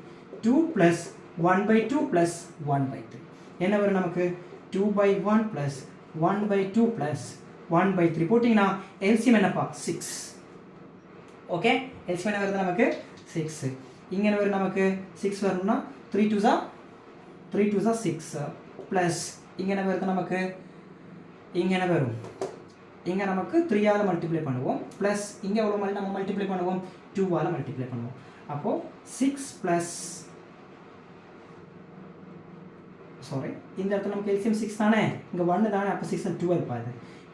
2 plus 1/2 plus 1/3 என்ன வரும் நமக்கு 2/1 plus 1/2 plus 1/3 போட்டிங்கன்னா எல்சிஎம் என்னப்பா 6. ஓகே எல்சிஎம் என்ன வருது நமக்கு 6. இங்கே என்ன வரும் நமக்கு 6 வரணும்னா 3 2s are 6 ப்ளஸ் இங்கே என்ன வருது நமக்கு, இங்கே என்ன வரும், இங்கே நமக்கு 3ஆல் மல்டிப்ளை பண்ணுவோம் ப்ளஸ் இங்கே எவ்வளோ நம்ம மல்டிப்ளை பண்ணுவோம், 2ஆல் மல்டிப்ளை பண்ணுவோம். அப்போது 6 ப்ளஸ் சாரி இந்த இடத்துல நமக்கு எல்சிஎம் 6 தானே, இங்கே 1 தானே, அப்போ 6 and 12 பாது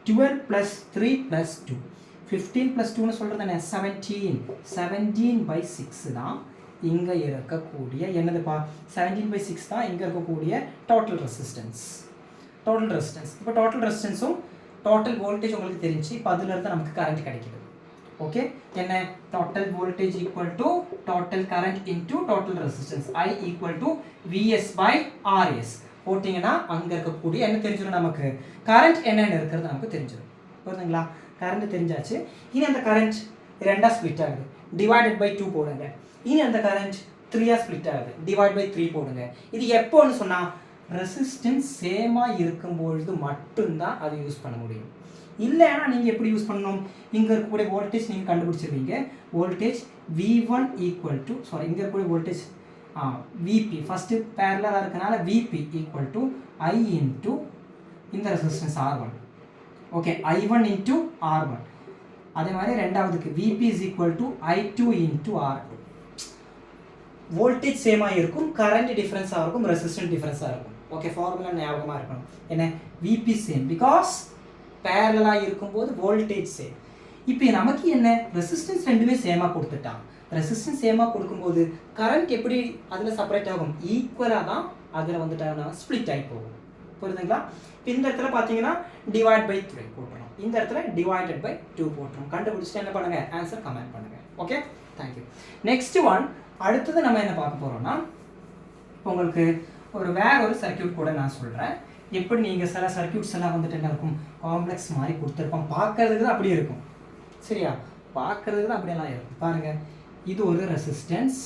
12 ப்ளஸ் 3 ப்ளஸ் 2 15 ப்ளஸ் 2ன்னு சொல்கிறது என்ன 17/6 தான் இங்கே இருக்கக்கூடிய என்னதுப்பா 17/6 தான் இங்கே இருக்கக்கூடிய டோட்டல் ரெசிஸ்டன்ஸ். இப்போ டோட்டல் ரெசிஸ்டன்ஸும் டோட்டல் வோல்டேஜ் உங்களுக்கு தெரிஞ்சு, இப்போ அதிலிருந்து நமக்கு கரண்ட் கிடைக்குது. ஓகே, என்ன total voltage equal to total current into total resistance I equal to VS/RS போட்டிங்கன்னா அங்கே இருக்கக்கூடிய என்ன தெரிஞ்சிடும், நமக்கு கரண்ட் என்னென்னு இருக்கிறது நமக்கு தெரிஞ்சிடும். புரியுதுங்களா, கரண்ட் தெரிஞ்சாச்சு. இனி அந்த கரண்ட் 2ஆக ஸ்ப்ளிட் ஆகுது, டிவைடட் பை 2 போடுங்க. இனி அந்த கரண்ட் 3ஆக ஸ்ப்ளிட் ஆகுது, டிவைட் பை 3 போடுங்க. இது எப்போன்னு சொன்னால் ரெசிஸ்டன்ஸ் சேமாக இருக்கும்பொழுது மட்டும்தான் அதை யூஸ் பண்ண முடியும். இல்லைன்னா நீங்கள் எப்படி யூஸ் பண்ணணும், இங்கே இருக்கக்கூடிய வோல்டேஜ் நீங்கள் கண்டுபிடிச்சிருவீங்க. Voltage V1 equal to sorry இங்கே இருக்கக்கூடிய வோல்டேஜ் VP ஃபஸ்ட்டு பேரலாக இருக்கனால VP equal to I into இந்த resistance R1. Okay, I1 into R1. அதே மாதிரி ரெண்டாவதுக்கு VP is equal to I2 into R2. Voltage சேமாக இருக்கும், கரண்ட் டிஃப்ரென்ஸாக இருக்கும், ரெசிஸ்டன்ஸ் டிஃப்ரென்ஸாக இருக்கும். ஓகே, ஃபார்முலா ஞாபகமாக இருக்கணும். என்ன VP சேம் பிகாஸ் பேரலாக இருக்கும்போது வோல்டேஜ் சேம். இப்போ நமக்கு என்ன ரெசிஸ்டன்ஸ் ரெண்டுமே சேமாக கொடுத்துட்டான். ரெசிஸ்டன்ஸ் சேமாக கொடுக்கும்போது கரண்ட் எப்படி அதில் செப்பரேட் ஆகும், ஈக்குவலாக தான் அதில் வந்துட்டு ஸ்ப்ளிட் ஆகி போகும். புரியுதுங்களா, இப்போ இந்த இடத்துல பார்த்தீங்கன்னா டிவைட் பை 3 போட்டுரும், இந்த இடத்துல டிவைடட் பை 2 போட்டுரும். கண்டுபிடிச்சிட்டு என்ன பண்ணுங்கள், ஆன்சர் கமெண்ட் பண்ணுங்கள். Okay, thank you. நெக்ஸ்ட் ஒன், அடுத்தது நம்ம என்ன பார்க்க போகிறோம்னா, உங்களுக்கு வேற ஒரு சர்க்கியூட் கூட நான் சொல்கிறேன். எப்படி நீங்கள் சில சர்க்கியூட்ஸ் எல்லாம் வந்துட்டு என்ன இருக்கும், காம்ப்ளெக்ஸ் மாதிரி கொடுத்துருப்போம், பார்க்கறதுக்கு தான் அப்படியே இருக்கும். சரியா, பார்க்கறதுக்கு தான் அப்படியெல்லாம் இருக்கும். பாருங்கள், இது ஒரு ரெசிஸ்டன்ஸ்,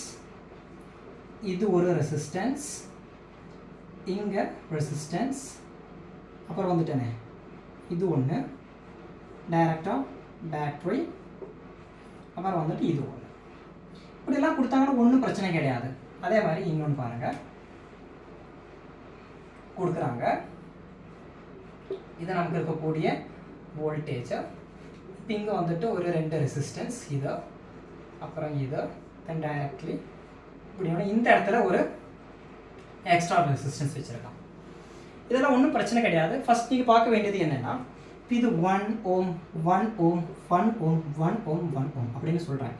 இது ஒரு ரெசிஸ்டன்ஸ், இங்கே ரெசிஸ்டன்ஸ், அப்புறம் வந்துட்டேனே இது ஒன்று டைரக்டாக பேட்ரி, அப்புறம் வந்துட்டு இது ஒன்று. இப்படியெல்லாம் கொடுத்தாங்கன்னா ஒன்றும் பிரச்சனை கிடையாது. அதே மாதிரி இன்னொன்று பாருங்கள் கொடுக்குறாங்க, இது நமக்கு இருக்கக்கூடிய வோல்டேஜை. இப்போ இங்கே வந்துட்டு ஒரு 2 ரெசிஸ்டன்ஸ், இது அப்புறம் இது, தென் டைரக்ட்லி இப்படி இந்த இடத்துல ஒரு எக்ஸ்ட்ரா ரெசிஸ்டன்ஸ் வச்சுருக்கான். இதெல்லாம் ஒன்றும் பிரச்சனை கிடையாது. ஃபஸ்ட் நீங்கள் பார்க்க வேண்டியது என்னென்னா, இப்போ இது 1 ஓம் 1 ஓம் 1 ஓம் 1 ஓம் 1 ஓம் அப்படின்னு சொல்கிறேன்.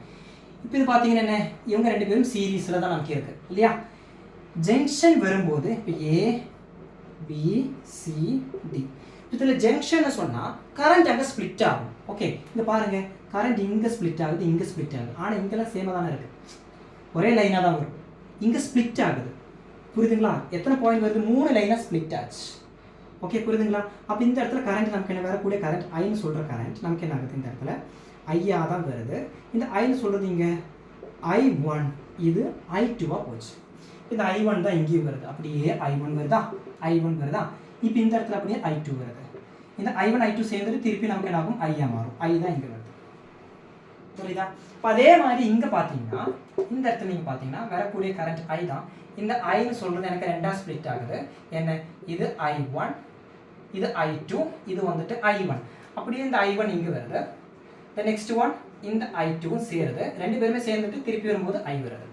இப்போ இது பார்த்தீங்கன்னா என்ன, இவங்க 2 பேரும் சீரீஸில் தான் நமக்கு இருக்குது இல்லையா. ஜங்ஷன் வரும்போது இப்போ ABCD, இதில் ஜங்ஷன் சொன்னால் கரண்ட் அங்கே ஸ்ப்ளிட் ஆகும். ஓகே, இங்கே பாருங்கள், கரண்ட் இங்கே ஸ்ப்ளிட் ஆகுது, இங்கே ஸ்ப்ளிட் ஆகுது. ஆனால் இங்கெல்லாம் சேமாக தானே இருக்குது, ஒரே லைனாக தான் வரும். இங்கே ஸ்ப்ளிட் ஆகுது, புரியுதுங்களா. எத்தனை பாயிண்ட் வருது, 3 லைனாக ஸ்ப்ளிட் ஆச்சு. ஓகே, புரியுதுங்களா. அப்போ இந்த இடத்துல கரண்ட் நமக்கு என்ன வரக்கூடிய கரண்ட் ஐன்னு சொல்கிற கரண்ட் நமக்கு என்ன ஆகுது, இந்த இடத்துல ஐயா தான் வருது. இந்த ஐன்னு சொல்கிறது இங்கே I1, இது I2வாக போச்சு. இந்த I1 தான் இங்கேயும் வருது, அப்படியே I1 வருதா, I1 வருதா. இப்போ இந்த இடத்துல அப்படியே I2 வருது. இந்த I1 I2 சேர்ந்துட்டு திருப்பி நமக்கு என்ன ஆகும், ஐயா மாறும். I தான் இங்கே வருது, புரியுதா. இப்போ அதே மாதிரி இங்கே பார்த்தீங்கன்னா இந்த இடத்துல நீங்கள் பார்த்தீங்கன்னா வரக்கூடிய கரண்ட் I தான். இந்த ஐன்னு சொல்கிறது எனக்கு 2ஆக ஸ்ப்ளிட் ஆகுது. என்ன, இது I1, இது I2, இது வந்துட்டு I1. அப்படியே இந்த I1 இங்கே வருது. the next one இந்த I2 சேருது, 2 பேருமே சேர்ந்துட்டு திருப்பி வரும்போது I வருது.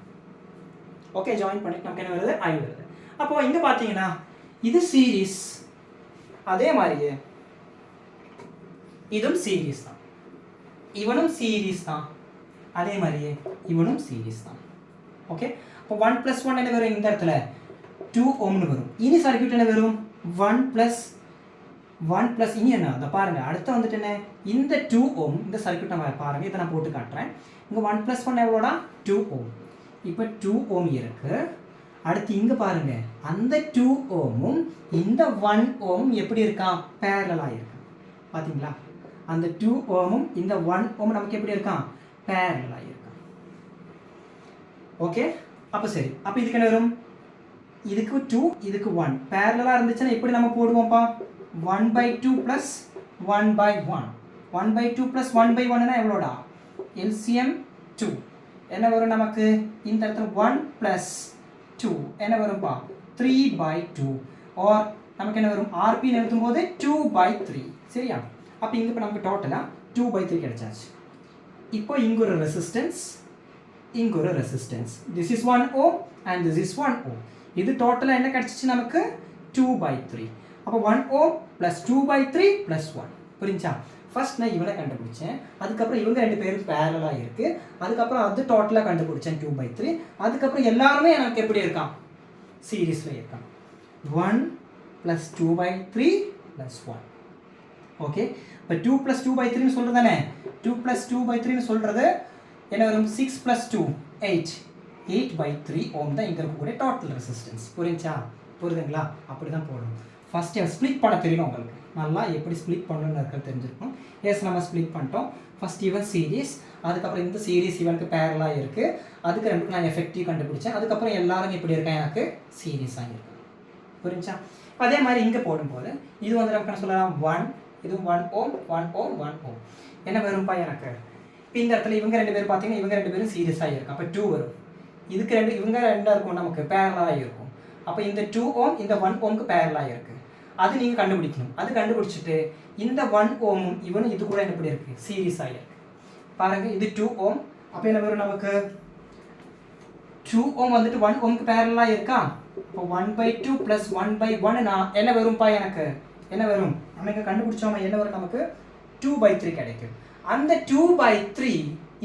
ஓகே, ஜாயின் பண்ணிட்டு நமக்கு என்ன வருது, I வருது. அப்போ இங்கே பார்த்தீங்கன்னா இது சீரீஸ், அதே மாதிரியே இதுவும் சீரீஸ் தான், இவனும் சீரீஸ் தான், அதே மாதிரியே இவனும் சீரீஸ் தான். ஓகே, இப்போ 1 + 1 என்ன வரும், இந்த இடத்துல 2 ஓம்னு வரும். இனி சர்க்யூட் என்ன வரும், 1 + இனி என்ன, அதை பாருங்கள். அடுத்து வந்துட்டு என்ன, இந்த 2 ஓம் இந்த சர்க்யூட் நம்ம பாருங்கள், இதை நான் போட்டு காட்டுறேன். இங்கே 1 + 1 எவ்வளோடா, 2 ஓம். இப்போ 2 ஓம் இருக்குது. அடுத்து இங்கே பாருங்கள், அந்த 2 ஓமும் இந்த 1 ஓம் எப்படி இருக்கா, பேரலாக இருக்கு. பார்த்தீங்களா, அந்த 2 ஓமும் இந்த 1 ஓம் நமக்கு எப்படி இருக்கான், பேரலாக இருக்கு. ஓகே, அப்போ சரி. அப்போ இதுக்கு என்ன வரும், இதுக்கு 2 இதுக்கு 1 பேரலாக இருந்துச்சுன்னா எப்படி நம்ம போடுவோம்ப்பா, 1/2 + 1/1. 1/2 + 1/1 எவ்வளோடா, LCM 2 என்ன வரும் நமக்கு, இந்த இடத்துல 1 + 2 என்ன வரும்பா 3/2 or நமக்கு என்ன வரும் RPன்னு எழுதும்போது 2/3 சரியா அப்போ இங்கே இப்போ நமக்கு டோட்டலாக 2/3 கிடைச்சாச்சு இப்போ இங்கே ஒரு ரெசிஸ்டன்ஸ் இங்கே ஒரு resistance this is 1 ohm and this is 1 ohm இது டோட்டலாக என்ன கிடைச்சிச்சு நமக்கு 2/3 அப்போ 1 ohm plus 2/3 plus 1 புரிஞ்சா ஃபர்ஸ்ட் நான் இவனை கண்டுபிடிச்சேன் அதுக்கப்புறம் இவங்க ரெண்டு பேரும் பேரலாக இருக்குது அதுக்கப்புறம் அது டோட்டலாக கண்டுபிடிச்சேன் 2/3 அதுக்கப்புறம் எல்லாருமே எனக்கு எப்படி இருக்கான் சீரீஸில் இருக்கான் 1 plus 2/3 plus 1 ஓகே இப்போ 2 plus 2/3 ன்னு சொல்கிறது தானே 2 plus 2/3 ன்னு சொல்கிறது என்ன வரும் 6 plus 2 8 8/3 ohm தான் இங்கே இருக்கக்கூடிய டோட்டல் ரெசிஸ்டன்ஸ் புரிஞ்சா புரியுதுங்களா அப்படி தான் போடணும் ஃபர்ஸ்ட் ஸ்ப்ளிட் பண்ண தெரியணும் உங்களுக்கு நல்லா எப்படி ஸ்ப்ளிட் பண்ணணும்னு இருக்கிறது தெரிஞ்சிருக்கும் எஸ் நம்ம ஸ்ப்ளிட் பண்ணிட்டோம் ஃபர்ஸ்ட் ஈவன் சீரீஸ் அதுக்கப்புறம் இந்த சீரீஸ் ஈவனுக்கு பேரலாக இருக்குது அதுக்கு ரெண்டுக்கு நான் எஃபெக்டிவ் கண்டுபிடிச்சேன் அதுக்கப்புறம் எல்லாரும் எப்படி இருக்கேன் எனக்கு சீரீஸாக இருக்கு புரிஞ்சா அதே மாதிரி இங்கே போடும்போது இது வந்து நமக்கு என்ன சொல்லலாம் 1 இது 1 ohm 1 ohm 1 ohm என்ன வரும்பா எனக்கு இப்போ இந்த இடத்துல இவங்க ரெண்டு பேரும் பார்த்தீங்கன்னா இவங்க ரெண்டு பேரும் சீரியஸாக இருக்கும் அப்போ 2 வரும் இதுக்கு ரெண்டு இவங்க ரெண்டாக இருக்கும் நமக்கு பேரலாக இருக்கும் அப்போ இந்த 2 ohm இந்த 1 ohmக்கு பேரலாக இருக்குது அது நீங்கள் கண்டுபிடிக்கணும் அது கண்டுபிடிச்சிட்டு இந்த 1 ohmம் இவனும் இது கூட எப்படி இருக்குது சீரியஸாக இருக்குது பாருங்கள் இது 2 ohm அப்போ என்ன வரும் நமக்கு 2 ohm வந்துட்டு 1 ohmக்கு பேரலாக இருக்கா இப்போ 1/2 plus 1/1 நான் என்ன வரும்பா எனக்கு என்ன வரும் நம்ம இங்கே கண்டுபிடிச்சோமா என்ன வரும் நமக்கு 2/3 கிடைக்கும் அந்த 2/3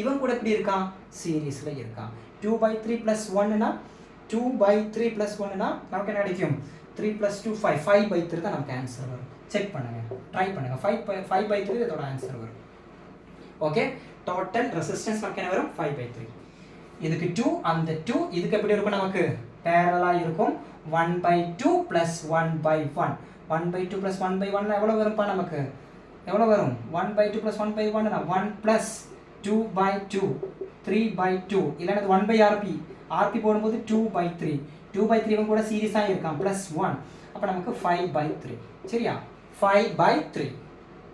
இவன் கூட எப்படி இருக்கான் சீரீஸில் இருக்கான் 2/3 plus 1 னா 2/3 plus 1 னா நமக்கு என்ன கிடைக்கும் 3 plus 2 5 5/3 தான் நமக்கு ஆன்சர் வரும் செக் பண்ணுங்க ட்ரை பண்ணுங்க 5/3 இதோட ஆன்சர் வரும் ஓகே டோட்டல் ரெசிஸ்டன்ஸ் நமக்கு என்ன வரும் 5/3 இதுக்கு 2 அந்த 2 இதுக்கு எப்படி இருக்கும் நமக்கு பேரலாக இருக்கும் 1/2 plus 1/1 1/2 plus 1/1 எவ்வளோ வரும்ப்பா நமக்கு எவ்வளோ வரும் 1/2 plus 1/1 னா 1 plus 2/2 3/2 இல்லைன்னா 1/RP RP போடும்போது 2/3 2/3 இவன் கூட சீரியஸாக இருக்கான் ப்ளஸ் 1 அப்போ நமக்கு 5/3 சரியா 5/3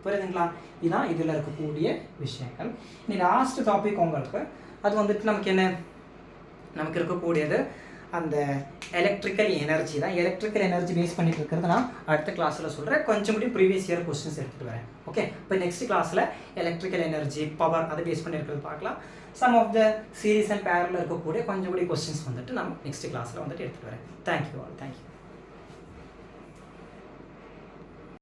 புரியுதுங்களா இதுதான் இதில் இருக்கக்கூடிய விஷயங்கள் இனி லாஸ்ட் டாபிக் உங்களுக்கு அது வந்துட்டு நமக்கு என்ன நமக்கு இருக்கக்கூடியது அந்த எலக்ட்ரிக்கல் எனர்ஜி தான் எலக்ட்ரிக்கல் எனர்ஜி பேஸ் பண்ணிட்டு இருக்கிறது நான் அடுத்த கிளாஸில் சொல்கிறேன் கொஞ்சம் கூட ப்ரீவியஸ் இயர் கொஸ்டின்ஸ் எடுத்துகிட்டு வரேன் ஓகே இப்போ நெக்ஸ்ட் கிளாஸில் எலக்ட்ரிக்கல் எனர்ஜி பவர் அதை பேஸ் பண்ணி இருக்கிறது பார்க்கலாம் sum of the series and பேரலில் இருக்கக்கூடிய கொஞ்சம் கூட கொஸ்டின்ஸ் வந்துட்டு நம்ம நெக்ஸ்ட் கிளாஸில் வந்துட்டு எடுத்துகிட்டு வரேன் தேங்க்யூ ஆல் தேங்க்யூ